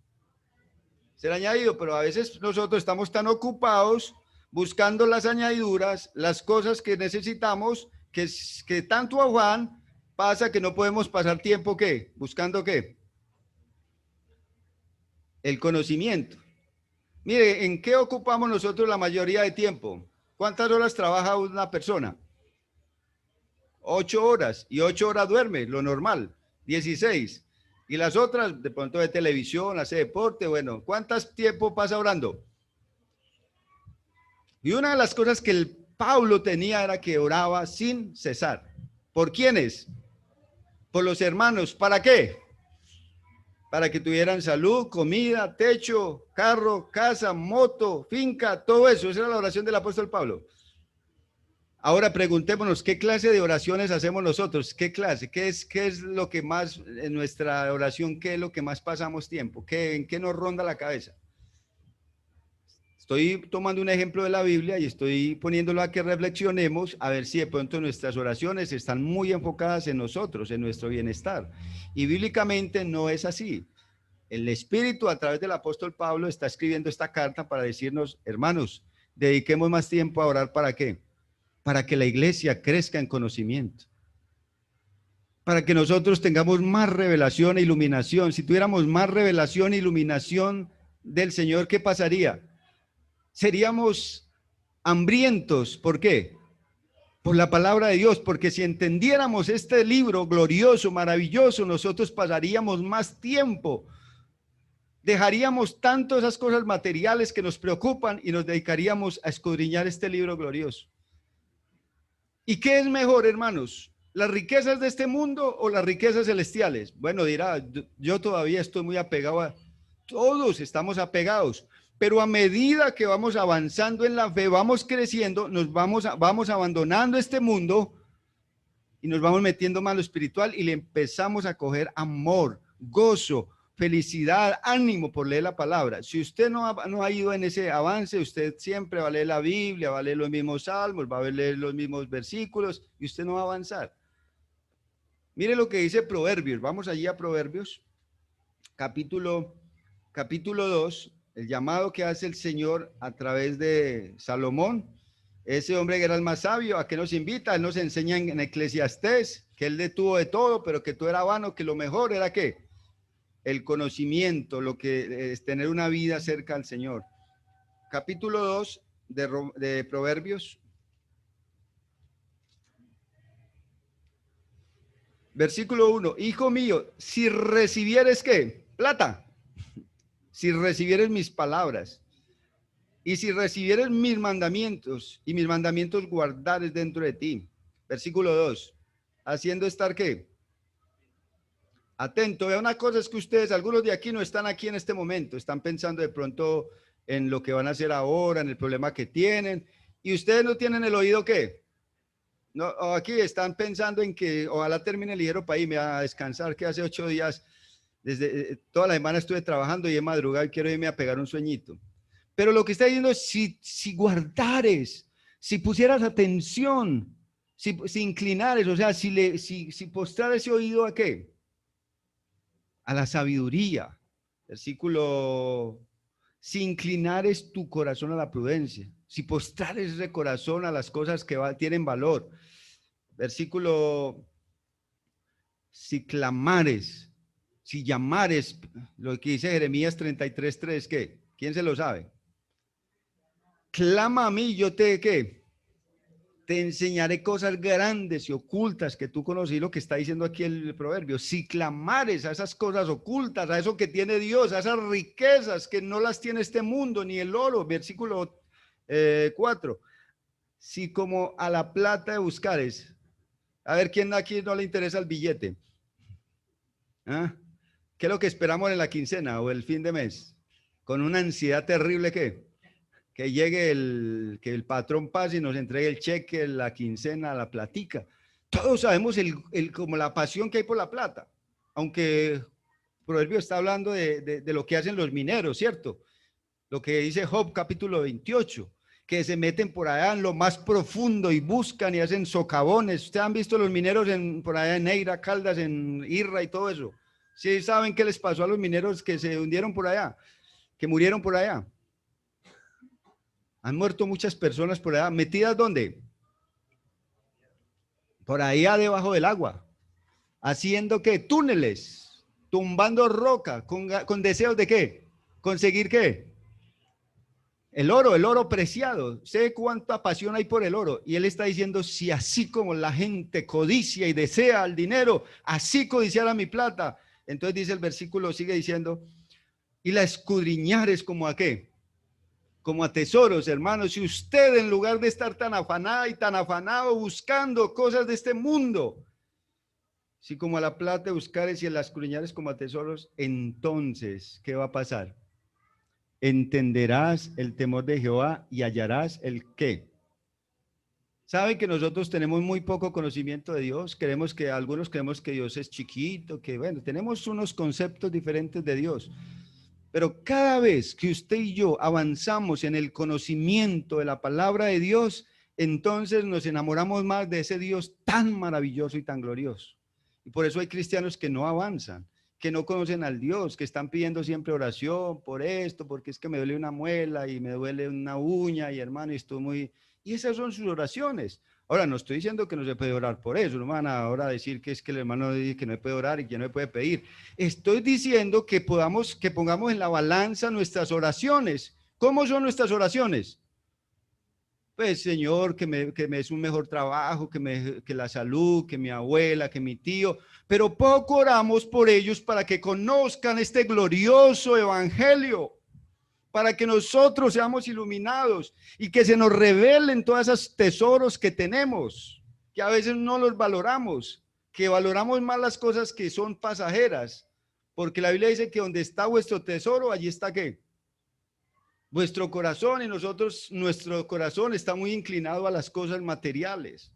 será añadido. Pero a veces nosotros estamos tan ocupados buscando las añadiduras, las cosas que necesitamos, que tanto afán pasa que no podemos pasar tiempo, ¿qué? Buscando ¿qué? El conocimiento. Mire, ¿en qué ocupamos nosotros la mayoría de tiempo? ¿Cuántas horas trabaja una persona? 8 horas, y 8 horas duerme, lo normal, 16. Y las otras, de pronto de televisión, hace deporte, bueno, ¿cuántas tiempo pasa orando? Y una de las cosas que el Pablo tenía era que oraba sin cesar. ¿Por quiénes? Por los hermanos. ¿Para qué? Para que tuvieran salud, comida, techo, carro, casa, moto, finca, todo eso. Esa era la oración del apóstol Pablo. Ahora preguntémonos, ¿qué clase de oraciones hacemos nosotros? ¿Qué clase? ¿Qué es lo que más en nuestra oración? ¿Qué es lo que más pasamos tiempo? ¿En qué nos ronda la cabeza? Estoy tomando un ejemplo de la Biblia y estoy poniéndolo a que reflexionemos a ver si de pronto nuestras oraciones están muy enfocadas en nosotros, en nuestro bienestar. Y bíblicamente no es así. El Espíritu, a través del apóstol Pablo, está escribiendo esta carta para decirnos: hermanos, dediquemos más tiempo a orar. ¿Para qué? Para que la iglesia crezca en conocimiento, para que nosotros tengamos más revelación e iluminación. Si tuviéramos más revelación e iluminación del Señor, ¿qué pasaría? Seríamos hambrientos. ¿Por qué? Por la palabra de Dios, porque si entendiéramos este libro glorioso, maravilloso, nosotros pasaríamos más tiempo, dejaríamos tanto esas cosas materiales que nos preocupan y nos dedicaríamos a escudriñar este libro glorioso. ¿Y qué es mejor, hermanos? ¿Las riquezas de este mundo o las riquezas celestiales? Bueno, dirá, yo todavía estoy muy apegado a... Todos estamos apegados, pero a medida que vamos avanzando en la fe, vamos creciendo, vamos abandonando este mundo y nos vamos metiendo más en lo espiritual y le empezamos a coger amor, gozo, felicidad, ánimo por leer la palabra. Si usted no ha ido en ese avance, usted siempre va a leer la Biblia, va a leer los mismos salmos, va a leer los mismos versículos y usted no va a avanzar. Mire lo que dice Proverbios. Vamos allí a Proverbios, capítulo 2, el llamado que hace el Señor a través de Salomón, ese hombre que era el más sabio. ¿A qué nos invita? Él nos enseña en Eclesiastés que él detuvo de todo, pero que todo era vano, que lo mejor era ¿qué? El conocimiento, lo que es tener una vida cerca al Señor. Capítulo 2 de Proverbios, versículo 1. Hijo mío, si recibieres ¿qué? Plata. Si recibieres mis palabras y si recibieres mis mandamientos y mis mandamientos guardares dentro de ti. Versículo 2. Haciendo estar ¿qué? Atento. Vea, una cosa es que ustedes, algunos de aquí no están aquí en este momento, están pensando de pronto en lo que van a hacer ahora, en el problema que tienen, y ustedes no tienen el oído ¿qué? No, aquí están pensando en que ojalá termine el ligero para irme a descansar, que hace 8 días, desde toda la semana estuve trabajando y he madrugado y quiero irme a pegar un sueñito. Pero lo que está diciendo es, si guardares, si pusieras atención, si inclinares, o sea, si postrares ese oído ¿a qué? A la sabiduría. Versículo, si inclinares tu corazón a la prudencia, si postrares ese corazón a las cosas que tienen valor. Versículo, si clamares, si llamares, lo que dice Jeremías 33:3, ¿qué? ¿Quién se lo sabe? Clama a mí, yo ¿qué? Te enseñaré cosas grandes y ocultas que tú conocí, lo que está diciendo aquí el proverbio. Si clamares a esas cosas ocultas, a eso que tiene Dios, a esas riquezas que no las tiene este mundo ni el oro, versículo 4. Si como a la plata de buscares, a ver quién aquí no le interesa el billete. ¿Ah? ¿Qué es lo que esperamos en la quincena o el fin de mes? Con una ansiedad terrible, que llegue que el patrón pase y nos entregue el cheque, la quincena, la platica. Todos sabemos como la pasión que hay por la plata, aunque Proverbio está hablando de lo que hacen los mineros, ¿cierto? Lo que dice Job capítulo 28, que se meten por allá en lo más profundo y buscan y hacen socavones. Ustedes han visto los mineros por allá en Neira, Caldas, en Irra y todo eso. ¿Sí saben qué les pasó a los mineros que se hundieron por allá, que murieron por allá? Han muerto muchas personas por allá. ¿Metidas dónde? Por allá debajo del agua. ¿Haciendo qué? Túneles, tumbando roca, con deseos de qué? ¿Conseguir qué? El oro preciado. Sé cuánta pasión hay por el oro. Y él está diciendo, si así como la gente codicia y desea el dinero, así codiciara mi plata. Entonces dice el versículo, sigue diciendo, y la escudriñares como a qué? Como a tesoros, hermanos. Si usted en lugar de estar tan afanada y tan afanado buscando cosas de este mundo, si como a la plata buscares y en las escudriñares como a tesoros, entonces, ¿qué va a pasar? Entenderás el temor de Jehová y hallarás el qué. Saben que nosotros tenemos muy poco conocimiento de Dios. Algunos creemos que Dios es chiquito, que bueno, tenemos unos conceptos diferentes de Dios. Pero cada vez que usted y yo avanzamos en el conocimiento de la palabra de Dios, entonces nos enamoramos más de ese Dios tan maravilloso y tan glorioso. Y por eso hay cristianos que no avanzan, que no conocen al Dios, que están pidiendo siempre oración por esto, porque es que me duele una muela y me duele una uña y hermano, y estoy muy... Y esas son sus oraciones. Ahora, no estoy diciendo que no se puede orar por eso, no van ahora a decir que es que el hermano dice que no puede orar y que no puede pedir. Estoy diciendo que pongamos en la balanza nuestras oraciones. ¿Cómo son nuestras oraciones? Pues Señor, que me des un mejor trabajo, que la salud, que mi abuela, que mi tío, pero poco oramos por ellos para que conozcan este glorioso evangelio, para que nosotros seamos iluminados y que se nos revelen todos esos tesoros que tenemos, que a veces no los valoramos, que valoramos más las cosas que son pasajeras, porque la Biblia dice que donde está vuestro tesoro, allí está ¿qué? Vuestro corazón, y nuestro corazón está muy inclinado a las cosas materiales.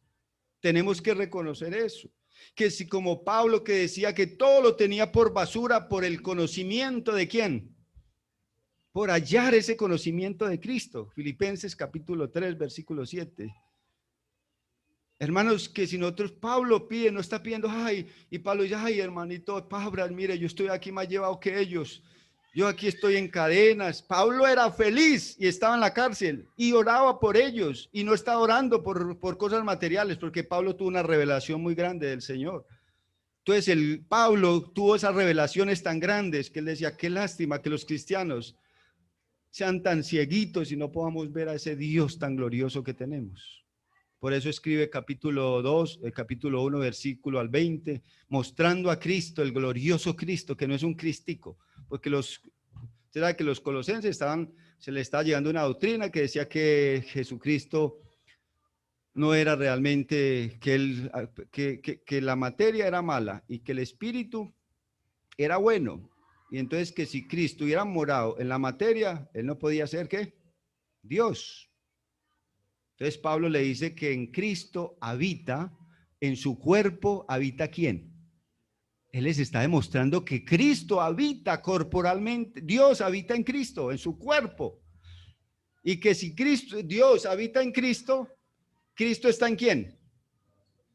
Tenemos que reconocer eso. Que si como Pablo que decía que todo lo tenía por basura por el conocimiento de ¿quién? Por hallar ese conocimiento de Cristo. Filipenses capítulo 3, versículo 7. Hermanos, que si nosotros, Pablo pide, no está pidiendo, ay, y Pablo dice, ay, hermanito, Pablo, mire, yo estoy aquí más llevado que ellos. Yo aquí estoy en cadenas. Pablo era feliz y estaba en la cárcel y oraba por ellos y no estaba orando por cosas materiales, porque Pablo tuvo una revelación muy grande del Señor. Entonces Pablo tuvo esas revelaciones tan grandes que él decía, qué lástima que los cristianos sean tan cieguitos y no podamos ver a ese Dios tan glorioso que tenemos. Por eso escribe capítulo 2, capítulo 1, versículo al 20, mostrando a Cristo, el glorioso Cristo, que no es un cristico, porque será que los colosenses se le estaba llegando una doctrina que decía que Jesucristo no era realmente, que la materia era mala y que el espíritu era bueno. Y entonces que si Cristo hubiera morado en la materia, él no podía ser ¿qué? Dios. Entonces Pablo le dice que en Cristo habita, en su cuerpo habita ¿quién? Él les está demostrando que Cristo habita corporalmente, Dios habita en Cristo, en su cuerpo. Y que si Dios habita en Cristo, ¿Cristo está en quién?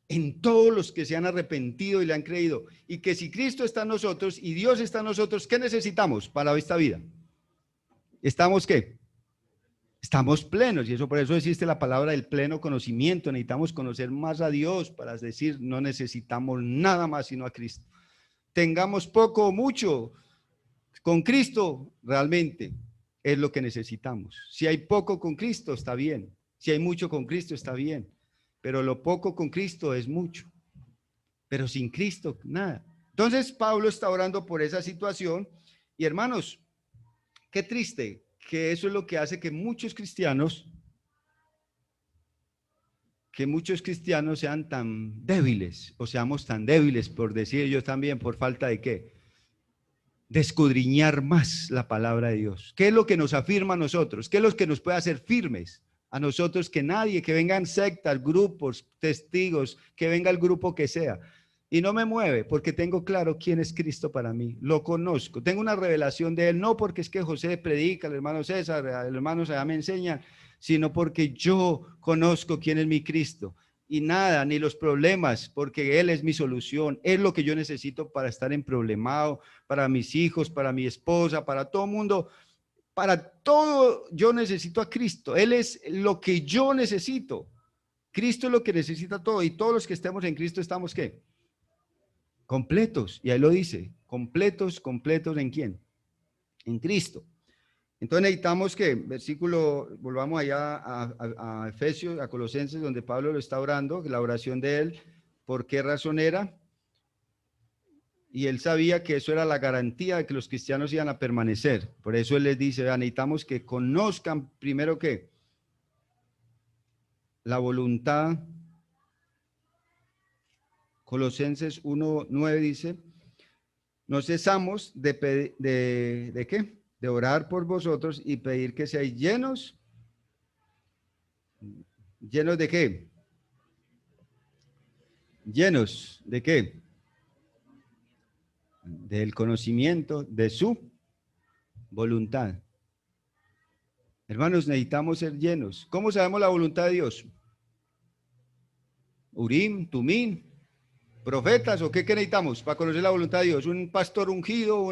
En todos los que se han arrepentido y le han creído. Y que si Cristo está en nosotros y Dios está en nosotros, ¿qué necesitamos para esta vida? ¿Estamos qué? Estamos plenos, y eso por eso existe la palabra del pleno conocimiento. Necesitamos conocer más a Dios para decir, no necesitamos nada más sino a Cristo. Tengamos poco o mucho, con Cristo realmente es lo que necesitamos. Si hay poco con Cristo, está bien. Si hay mucho con Cristo, está bien. Pero lo poco con Cristo es mucho. Pero sin Cristo, nada. Entonces Pablo está orando por esa situación. Y hermanos, qué triste que eso es lo que hace que muchos cristianos sean tan débiles, o seamos tan débiles, por decir yo también, por falta de qué, de escudriñar más la palabra de Dios. ¿Qué es lo que nos afirma a nosotros? ¿Qué es lo que nos puede hacer firmes a nosotros? Que nadie, que vengan sectas, grupos, testigos, que venga el grupo que sea. Y no me mueve porque tengo claro quién es Cristo para mí. Lo conozco. Tengo una revelación de Él, no porque es que José predica, el hermano César, el hermano allá me enseñan, sino porque yo conozco quién es mi Cristo. Y nada, ni los problemas, porque Él es mi solución. Es lo que yo necesito para estar en problemado, para mis hijos, para mi esposa, para todo mundo, para todo. Yo necesito a Cristo. Él es lo que yo necesito. Cristo es lo que necesita todo. Y todos los que estemos en Cristo estamos, ¿qué? Completos. Y ahí lo dice, completos, completos ¿en quién? En Cristo. Entonces necesitamos que, versículo, volvamos allá a Efesios, a Colosenses, donde Pablo lo está orando, la oración de él. ¿Por qué razón era? Y él sabía que eso era la garantía de que los cristianos iban a permanecer. Por eso él les dice, necesitamos que conozcan primero que la voluntad. Colosenses 1:9 dice, no cesamos ¿de qué? De orar por vosotros y pedir que seáis llenos. ¿Llenos de qué? ¿Llenos de qué? Del conocimiento de su voluntad. Hermanos, necesitamos ser llenos. ¿Cómo sabemos la voluntad de Dios? Urim, Tumim, profetas, ¿o qué necesitamos para conocer la voluntad de Dios? ¿Un pastor ungido?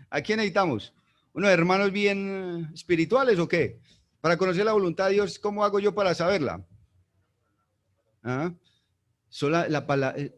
¿A quién necesitamos? ¿Unos hermanos bien espirituales o qué? Para conocer la voluntad de Dios, ¿cómo hago yo para saberla? ¿Ah?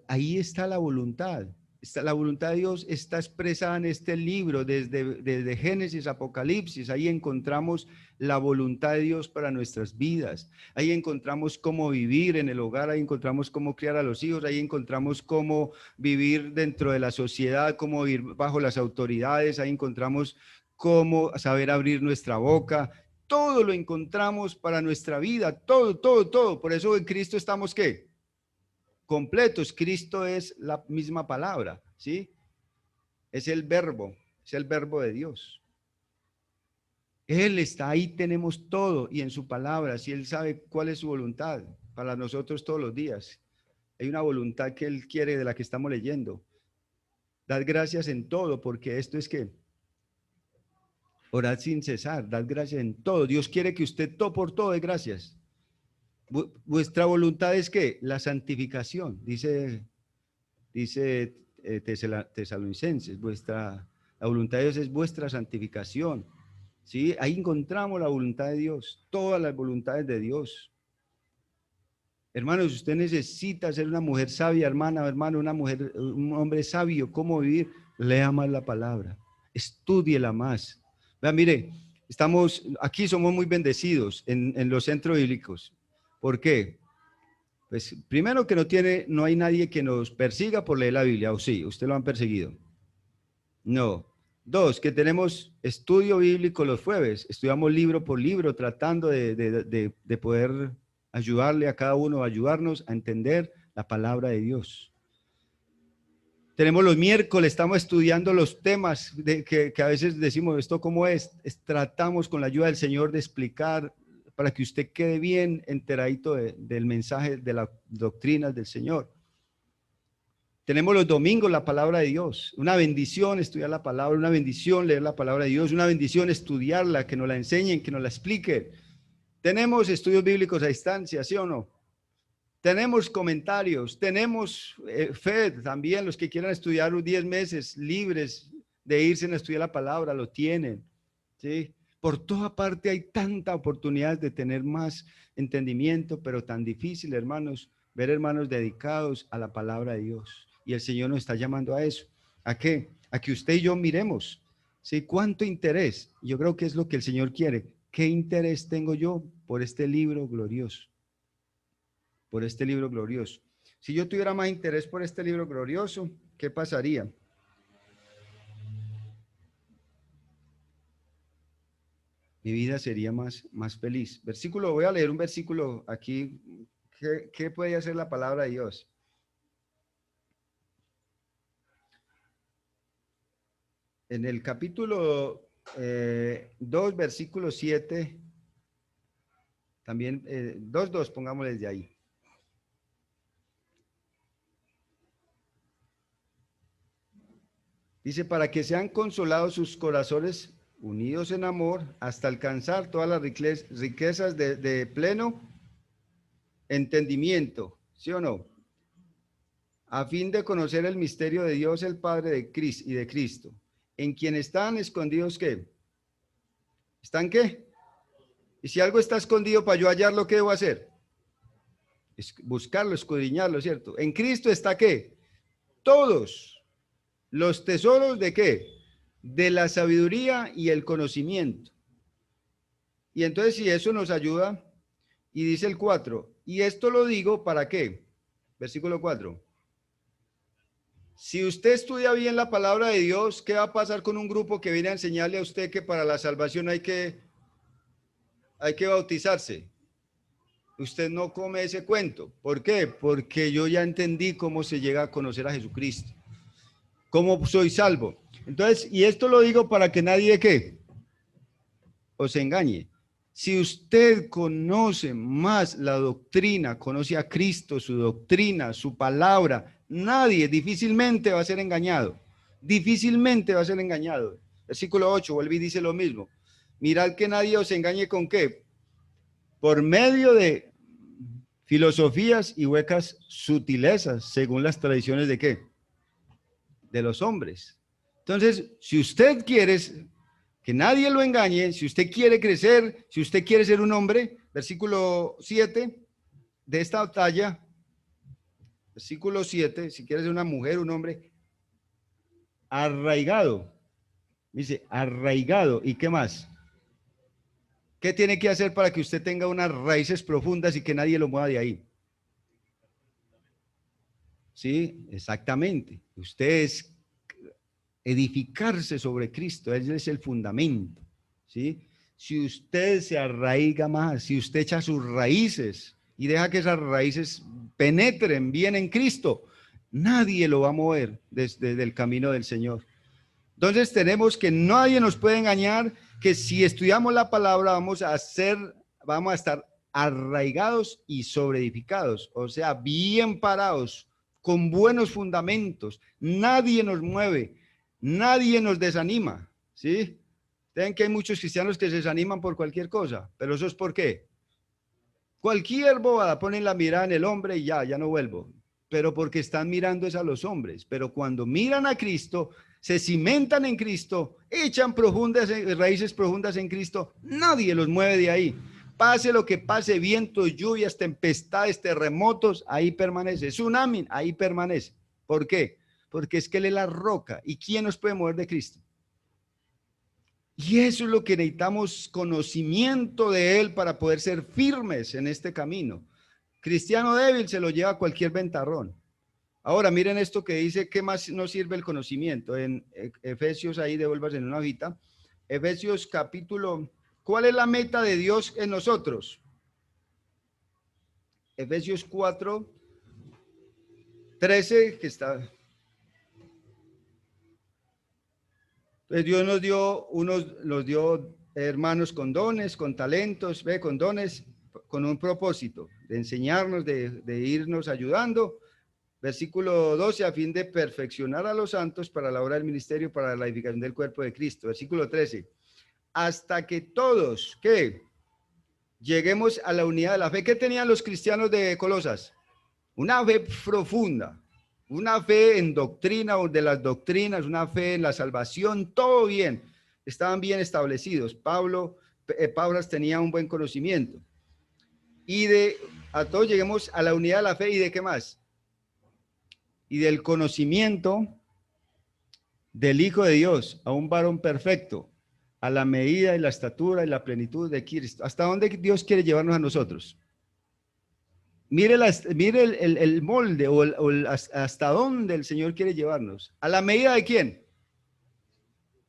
Ahí está la voluntad. La voluntad de Dios está expresada en este libro, desde Génesis, Apocalipsis. Ahí encontramos la voluntad de Dios para nuestras vidas. Ahí encontramos cómo vivir en el hogar, ahí encontramos cómo criar a los hijos, ahí encontramos cómo vivir dentro de la sociedad, cómo vivir bajo las autoridades, ahí encontramos cómo saber abrir nuestra boca. Todo lo encontramos para nuestra vida, todo, todo, todo. Por eso en Cristo estamos, ¿qué? Completos. Cristo es la misma palabra, ¿sí? Es el verbo de Dios. Él está ahí, tenemos todo, y en su palabra, si Él sabe cuál es su voluntad para nosotros todos los días. Hay una voluntad que Él quiere de la que estamos leyendo. Dad gracias en todo, porque esto es que orad sin cesar, dad gracias en todo. Dios quiere que usted todo por todo dé gracias. Vuestra voluntad es que la santificación, dice Tesalonicenses, la voluntad de Dios es vuestra santificación. ¿Sí? Ahí encontramos la voluntad de Dios, todas las voluntades de Dios. Hermanos, usted necesita ser una mujer sabia, hermana, hermano, un hombre sabio. ¿Cómo vivir? Lea más la palabra, estúdiela más. Vean, mire, aquí somos muy bendecidos en los centros bíblicos. ¿Por qué? Pues primero que no hay nadie que nos persiga por leer la Biblia, o sí, usted lo han perseguido. No. Dos, que tenemos estudio bíblico los jueves, estudiamos libro por libro, tratando de poder ayudarle a cada uno, ayudarnos a entender la palabra de Dios. Tenemos los miércoles, estamos estudiando los temas que a veces decimos, ¿esto cómo es? Tratamos con la ayuda del Señor de explicar para que usted quede bien enteradito del mensaje, de las doctrinas del Señor. Tenemos los domingos la palabra de Dios, una bendición estudiar la palabra, una bendición leer la palabra de Dios, una bendición estudiarla, que nos la enseñen, que nos la expliquen. Tenemos estudios bíblicos a distancia, ¿sí o no? Tenemos comentarios, tenemos FED también, los que quieran estudiar 10 meses libres de irse a estudiar la palabra, lo tienen, ¿sí? Por toda parte hay tanta oportunidad de tener más entendimiento, pero tan difícil, hermanos, ver hermanos dedicados a la palabra de Dios. Y el Señor nos está llamando a eso. ¿A qué? A que usted y yo miremos, ¿sí? ¿Cuánto interés? Yo creo que es lo que el Señor quiere. ¿Qué interés tengo yo por este libro glorioso? Por este libro glorioso. Si yo tuviera más interés por este libro glorioso, ¿qué pasaría? Mi vida sería más feliz. Voy a leer un versículo aquí. ¿Qué puede hacer la palabra de Dios? en el capítulo 2, versículo 7, también 2:2, pongámosles de ahí. Dice, para que sean consolados sus corazones unidos en amor hasta alcanzar todas las riquezas de pleno entendimiento, ¿sí o no? A fin de conocer el misterio de Dios el Padre de Cristo y de Cristo, en quien están escondidos, ¿qué? ¿Están qué? Y si algo está escondido para yo hallarlo, ¿qué debo hacer? Es buscarlo, escudriñarlo, ¿cierto? En Cristo está ¿qué? Todos los tesoros de ¿qué? De la sabiduría y el conocimiento. Y entonces si eso nos ayuda, y dice el 4, y esto lo digo ¿para qué? Versículo 4. Si usted estudia bien la palabra de Dios, ¿qué va a pasar con un grupo que viene a enseñarle a usted que para la salvación hay que bautizarse? Usted no come ese cuento. ¿Por qué? Porque yo ya entendí cómo se llega a conocer a Jesucristo. ¿Cómo soy salvo? Entonces, y esto lo digo para que nadie ¿qué? Os engañe. Si usted conoce más la doctrina, conoce a Cristo, su doctrina, su palabra, nadie difícilmente va a ser engañado. Difícilmente va a ser engañado. Versículo 8, vuelve y dice lo mismo. Mirad que nadie os engañe con qué. Por medio de filosofías y huecas sutilezas, según las tradiciones de qué. De los hombres. Entonces, si usted quiere que nadie lo engañe, si usted quiere crecer, si usted quiere ser un hombre, versículo 7 de esta talla, versículo 7, si quiere ser una mujer, un hombre, arraigado, dice, arraigado, ¿y qué más? ¿Qué tiene que hacer para que usted tenga unas raíces profundas y que nadie lo mueva de ahí? Sí, exactamente. Usted es edificarse sobre Cristo, Él es el fundamento, ¿sí? Si usted se arraiga más, si usted echa sus raíces y deja que esas raíces penetren bien en Cristo, nadie lo va a mover desde el camino del Señor. Entonces tenemos que nadie nos puede engañar, que si estudiamos la palabra vamos a estar arraigados y sobreedificados, o sea, bien parados, con buenos fundamentos. Nadie nos mueve, nadie nos desanima, ¿sí? Ven que hay muchos cristianos que se desaniman por cualquier cosa, pero eso es ¿por qué? Cualquier bobada, ponen la mirada en el hombre y ya no vuelvo, pero porque están mirando es a los hombres, pero cuando miran a Cristo, se cimentan en Cristo, echan raíces profundas en Cristo, nadie los mueve de ahí. Pase lo que pase, vientos, lluvias, tempestades, terremotos, ahí permanece. Tsunami, ahí permanece. ¿Por qué? Porque es que Él es la roca. ¿Y quién nos puede mover de Cristo? Y eso es lo que necesitamos, conocimiento de Él para poder ser firmes en este camino. Cristiano débil se lo lleva cualquier ventarrón. Ahora miren esto que dice, ¿qué más nos sirve el conocimiento? En Efesios, ahí devuelvas en una hojita. Efesios capítulo, ¿cuál es la meta de Dios en nosotros? Efesios 4:13, que está. Pues Dios nos dio hermanos con dones, con talentos, con dones, con un propósito de enseñarnos, de irnos ayudando. Versículo 12, a fin de perfeccionar a los santos para la obra del ministerio, para la edificación del cuerpo de Cristo. Versículo 13, hasta que todos, ¿qué? Lleguemos a la unidad de la fe. ¿Qué tenían los cristianos de Colosas? Una fe profunda, una fe en doctrina o de las doctrinas, una fe en la salvación, todo bien. Estaban bien establecidos. Paulas tenía un buen conocimiento. Y a todos lleguemos a la unidad de la fe, ¿y de qué más? Y del conocimiento del Hijo de Dios, a un varón perfecto, a la medida y la estatura y la plenitud de Cristo. ¿Hasta dónde Dios quiere llevarnos a nosotros? Mire el molde hasta dónde el Señor quiere llevarnos. ¿A la medida de quién?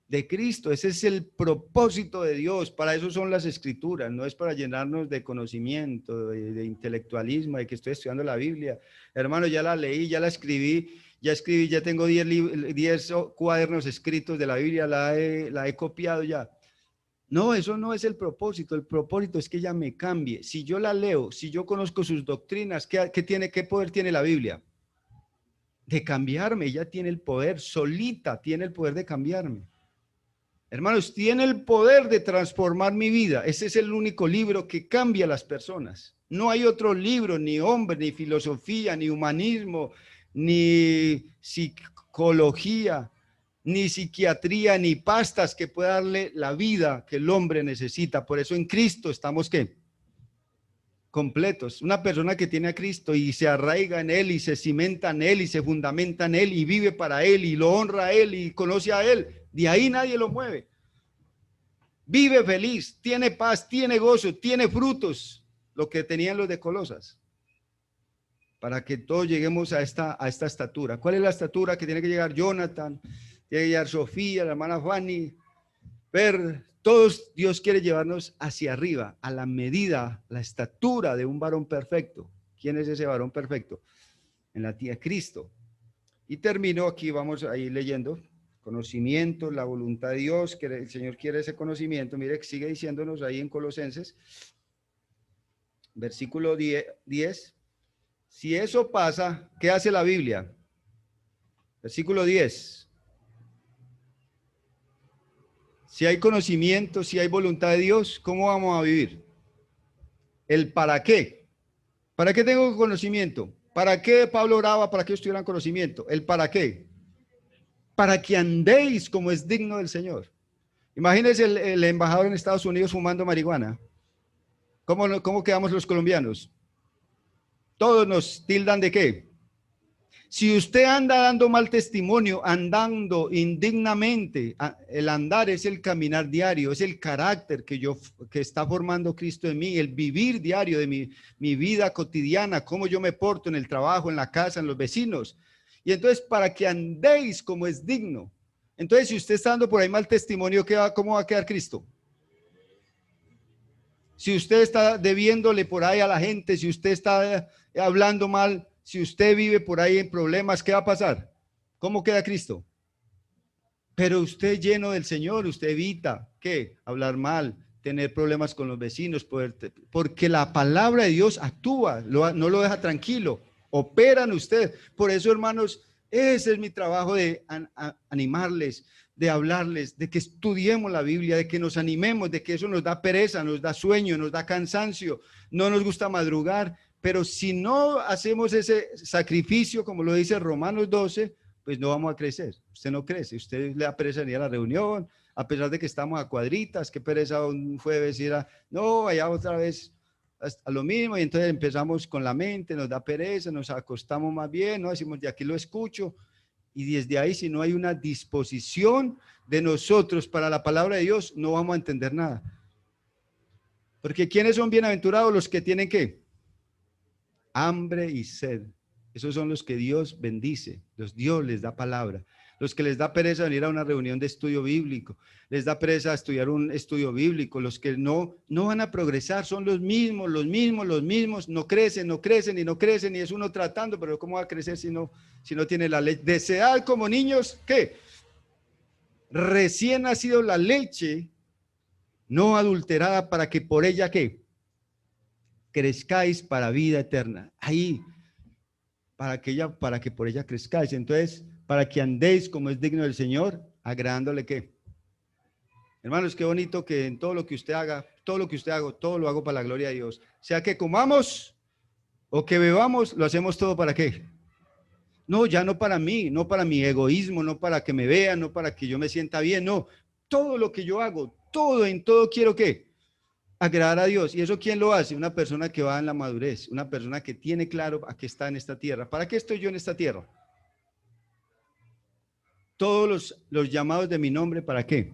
De Cristo. Ese es el propósito de Dios. Para eso son las escrituras. No es para llenarnos de conocimiento, de intelectualismo, de que estoy estudiando la Biblia. Hermano, ya la leí, ya la escribí. ya escribí, ya tengo 10 cuadernos escritos de la Biblia, la he copiado ya. No, eso no es el propósito es que ella me cambie. Si yo la leo, si yo conozco sus doctrinas, ¿qué poder tiene la Biblia? De cambiarme, ella tiene el poder, solita tiene el poder de cambiarme. Hermanos, tiene el poder de transformar mi vida. Ese es el único libro que cambia a las personas. No hay otro libro, ni hombre, ni filosofía, ni humanismo, ni psicología, ni psiquiatría, ni pastas que pueda darle la vida que el hombre necesita. Por eso en Cristo estamos, ¿qué? Completos. Una persona que tiene a Cristo y se arraiga en Él y se cimenta en Él y se fundamenta en Él y vive para Él y lo honra a Él y conoce a Él, de ahí nadie lo mueve. Vive feliz, tiene paz, tiene gozo, tiene frutos, lo que tenían los de Colosas, para que todos lleguemos a esta estatura. ¿Cuál es la estatura que tiene que llegar Jonathan? Tiene que llegar Sofía, la hermana Fanny, todos. Dios quiere llevarnos hacia arriba, a la medida, la estatura de un varón perfecto. ¿Quién es ese varón perfecto? En la tía Cristo. Y termino aquí, vamos a ir leyendo. Conocimiento, la voluntad de Dios, que el Señor quiere ese conocimiento. Mire, sigue diciéndonos ahí en Colosenses, versículo 10. Si eso pasa, ¿qué hace la Biblia? Versículo 10. Si hay conocimiento, si hay voluntad de Dios, ¿cómo vamos a vivir? El para qué. ¿Para qué tengo conocimiento? ¿Para qué Pablo oraba para que ellos tuvieran conocimiento? El para qué. Para que andéis como es digno del Señor. Imagínense el embajador en Estados Unidos fumando marihuana. ¿Cómo quedamos los colombianos? Todos nos tildan de qué. Si usted anda dando mal testimonio, andando indignamente, el andar es el caminar diario, es el carácter que está formando Cristo en mí, el vivir diario de mi vida cotidiana, cómo yo me porto en el trabajo, en la casa, en los vecinos. Y entonces, para que andéis como es digno. Entonces, si usted está dando por ahí mal testimonio, ¿cómo va a quedar Cristo? Si usted está debiéndole por ahí a la gente, si usted está hablando mal, si usted vive por ahí en problemas, ¿qué va a pasar? ¿Cómo queda Cristo? Pero usted lleno del Señor, usted evita, ¿qué? Hablar mal, tener problemas con los vecinos, porque la palabra de Dios actúa, no lo deja tranquilo, opera en usted. Por eso, hermanos, ese es mi trabajo de animarles, de hablarles, de que estudiemos la Biblia, de que nos animemos, de que eso nos da pereza, nos da sueño, nos da cansancio, no nos gusta madrugar. Pero si no hacemos ese sacrificio, como lo dice Romanos 12, pues no vamos a crecer. Usted no crece, usted le da pereza venir a la reunión, a pesar de que estamos a cuadritas, qué pereza un jueves ir no, allá otra vez a lo mismo, y entonces empezamos con la mente, nos da pereza, nos acostamos más bien, no decimos de aquí lo escucho, y desde ahí si no hay una disposición de nosotros para la palabra de Dios, no vamos a entender nada. Porque ¿quiénes son bienaventurados? Los que tienen ¿qué? Hambre y sed. Esos son los que Dios bendice, Dios les da palabra. Los que les da pereza venir a una reunión de estudio bíblico, les da pereza estudiar un estudio bíblico, los que no van a progresar, son los mismos, no crecen y es uno tratando, pero ¿cómo va a crecer si no tiene la leche? Desead como niños, ¿qué? Recién nacido la leche, no adulterada, para que por ella, ¿qué? Crezcáis para vida eterna. Ahí, para que por ella crezcáis. Entonces, para que andéis como es digno del Señor, agradándole ¿qué? Hermanos, qué bonito que en todo lo que usted haga, todo lo hago para la gloria de Dios. Sea que comamos o que bebamos, lo hacemos todo ¿para qué? No, ya no para mí, no para mi egoísmo, no para que me vean, no para que yo me sienta bien, no. Todo lo que yo hago, en todo quiero ¿qué? Agradar a Dios. ¿Y eso quién lo hace? Una persona que va en la madurez, una persona que tiene claro a qué está en esta tierra. ¿Para qué estoy yo en esta tierra? Todos los llamados de mi nombre, ¿para qué?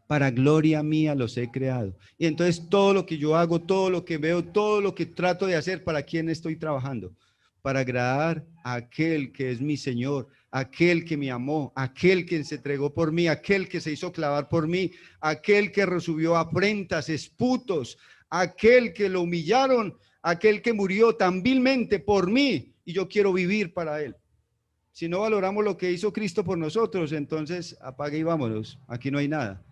Para gloria mía los he creado. Y entonces todo lo que yo hago, todo lo que veo, todo lo que trato de hacer, ¿para quién estoy trabajando? Para agradar a aquel que es mi Señor, aquel que me amó, aquel que se entregó por mí, aquel que se hizo clavar por mí, aquel que recibió afrentas, esputos, aquel que lo humillaron, aquel que murió tan vilmente por mí, y yo quiero vivir para él. Si no valoramos lo que hizo Cristo por nosotros, entonces apague y vámonos, aquí no hay nada.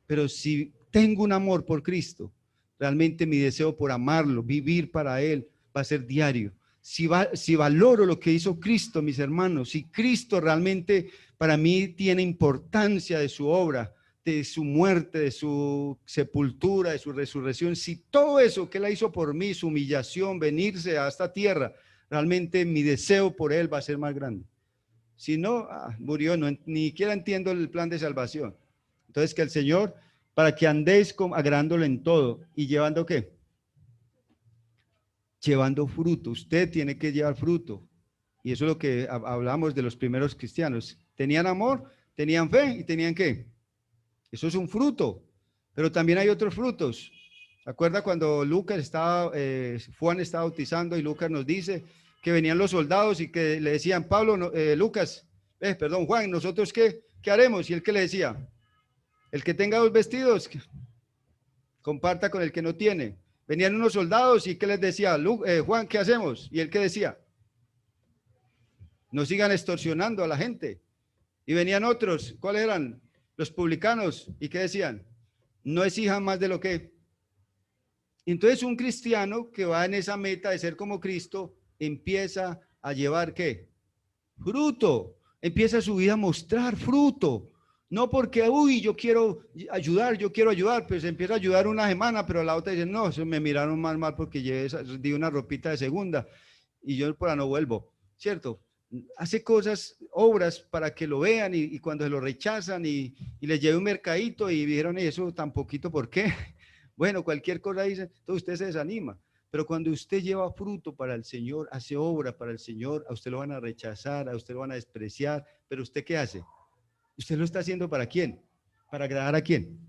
Pero si tengo un amor por Cristo, realmente mi deseo por amarlo, vivir para Él, va a ser diario. Si valoro lo que hizo Cristo, mis hermanos, si Cristo realmente para mí tiene importancia de su obra, de su muerte, de su sepultura, de su resurrección, si todo eso que Él hizo por mí, su humillación, venirse a esta tierra, realmente mi deseo por Él va a ser más grande. Si no, murió, no, ni siquiera entiendo el plan de salvación. Entonces, que el Señor, para que andéis agradándolo en todo y llevando ¿qué? Llevando fruto. Usted tiene que llevar fruto. Y eso es lo que hablamos de los primeros cristianos. Tenían amor, tenían fe y tenían ¿qué? Eso es un fruto. Pero también hay otros frutos. ¿Se acuerda cuando Lucas estaba, Juan estaba bautizando y Lucas nos dice que venían los soldados y que le decían, Pablo, Juan, ¿nosotros qué haremos? Y él que le decía, el que tenga 2 vestidos, comparta con el que no tiene. Venían unos soldados y ¿qué les decía? Juan, ¿qué hacemos? Y él que decía, no sigan extorsionando a la gente. Y venían otros, ¿cuáles eran? Los publicanos. ¿Y qué decían? No exijan más de lo que. Entonces un cristiano que va en esa meta de ser como Cristo, empieza a llevar ¿qué? Fruto. Empieza su vida a mostrar fruto. No porque, yo quiero ayudar, pues empieza a ayudar una semana, pero la otra dice, no, se me miraron más mal porque di una ropita de segunda y yo por ahí no vuelvo, ¿cierto? Hace cosas, obras para que lo vean y cuando se lo rechazan y les lleve un mercadito y dijeron, eso tan poquito, ¿por qué? Bueno, cualquier cosa dice, entonces usted se desanima. Pero cuando usted lleva fruto para el Señor, hace obra para el Señor, a usted lo van a rechazar, a usted lo van a despreciar, pero ¿usted qué hace? ¿Usted lo está haciendo para quién? ¿Para agradar a quién?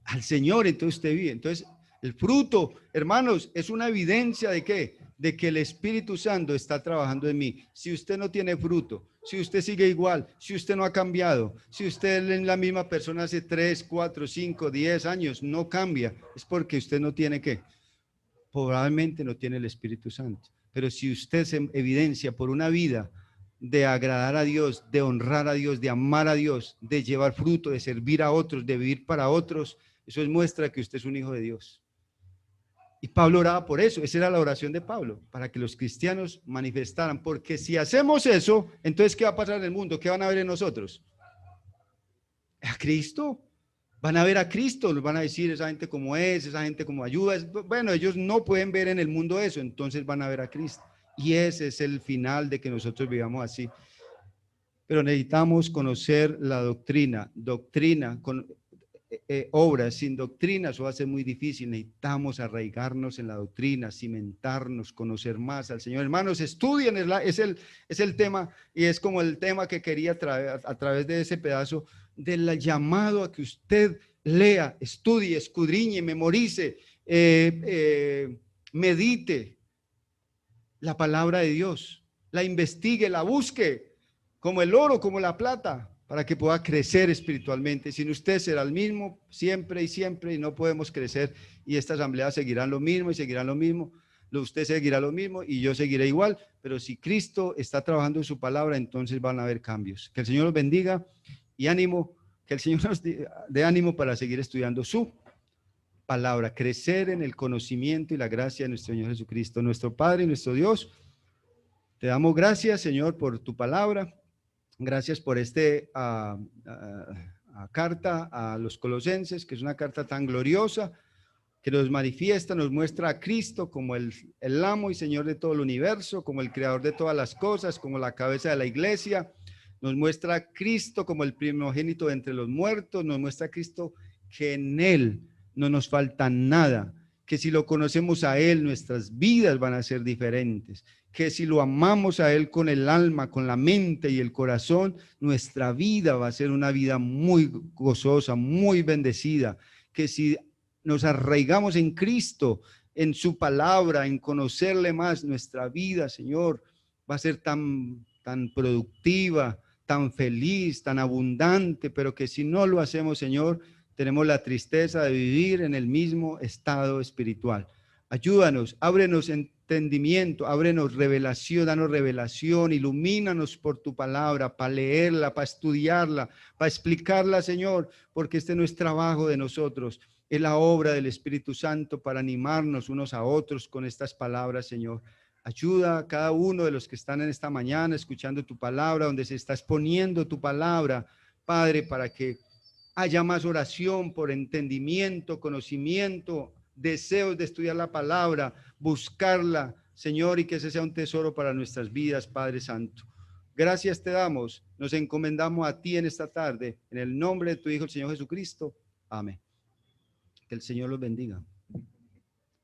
Al Señor, entonces usted vive. Entonces, el fruto, hermanos, es una evidencia de ¿qué? De que el Espíritu Santo está trabajando en mí. Si usted no tiene fruto, si usted sigue igual, si usted no ha cambiado, si usted es la misma persona hace 3, 4, 5, 10 años, no cambia, es porque usted no tiene ¿qué? Probablemente no tiene el Espíritu Santo. Pero si usted se evidencia por una vida de agradar a Dios, de honrar a Dios, de amar a Dios, de llevar fruto, de servir a otros, de vivir para otros, eso es muestra que usted es un hijo de Dios. Y Pablo oraba por eso, esa era la oración de Pablo, para que los cristianos manifestaran, porque si hacemos eso, entonces ¿qué va a pasar en el mundo? ¿Qué van a ver en nosotros? A Cristo. Van a ver a Cristo, les van a decir esa gente como es, esa gente como ayuda. Bueno, ellos no pueden ver en el mundo eso, entonces van a ver a Cristo. Y ese es el final de que nosotros vivamos así. Pero necesitamos conocer la doctrina, con obras. Sin doctrina eso va a ser muy difícil. Necesitamos arraigarnos en la doctrina, cimentarnos, conocer más al Señor. Hermanos, estudien, es el tema, y es como el tema que quería traer a través de ese pedazo del llamado a que usted lea, estudie, escudriñe, memorice, medite la palabra de Dios, la investigue, la busque, como el oro, como la plata, para que pueda crecer espiritualmente. Sin usted será el mismo siempre y no podemos crecer, y esta asamblea seguirán lo mismo y seguirán lo mismo. Usted seguirá lo mismo y yo seguiré igual, pero si Cristo está trabajando en su palabra, entonces van a haber cambios. Que el Señor los bendiga y ánimo, que el Señor nos dé ánimo para seguir estudiando su palabra, crecer en el conocimiento y la gracia de nuestro Señor Jesucristo, nuestro Padre y nuestro Dios. Te damos gracias, Señor, por tu palabra. Gracias por carta a los Colosenses, que es una carta tan gloriosa, que nos manifiesta, nos muestra a Cristo como el amo y Señor de todo el universo, como el creador de todas las cosas, como la cabeza de la iglesia. Nos muestra a Cristo como el primogénito de entre los muertos. Nos muestra a Cristo que en Él no nos falta nada, que si lo conocemos a Él, nuestras vidas van a ser diferentes, que si lo amamos a Él con el alma, con la mente y el corazón, nuestra vida va a ser una vida muy gozosa, muy bendecida, que si nos arraigamos en Cristo, en su palabra, en conocerle más, nuestra vida, Señor, va a ser tan productiva, tan feliz, tan abundante, pero que si no lo hacemos, Señor, tenemos la tristeza de vivir en el mismo estado espiritual. Ayúdanos, ábrenos en entendimiento, ábrenos revelación, danos revelación, ilumínanos por tu palabra, para leerla, para estudiarla, para explicarla, Señor, porque este no es trabajo de nosotros, es la obra del Espíritu Santo para animarnos unos a otros con estas palabras, Señor. Ayuda a cada uno de los que están en esta mañana escuchando tu palabra, donde se está exponiendo tu palabra, Padre, para que haya más oración por entendimiento, conocimiento, deseos de estudiar la palabra, buscarla, Señor, y que ese sea un tesoro para nuestras vidas, Padre Santo. Gracias te damos, nos encomendamos a ti en esta tarde, en el nombre de tu Hijo, el Señor Jesucristo. Amén. Que el Señor los bendiga.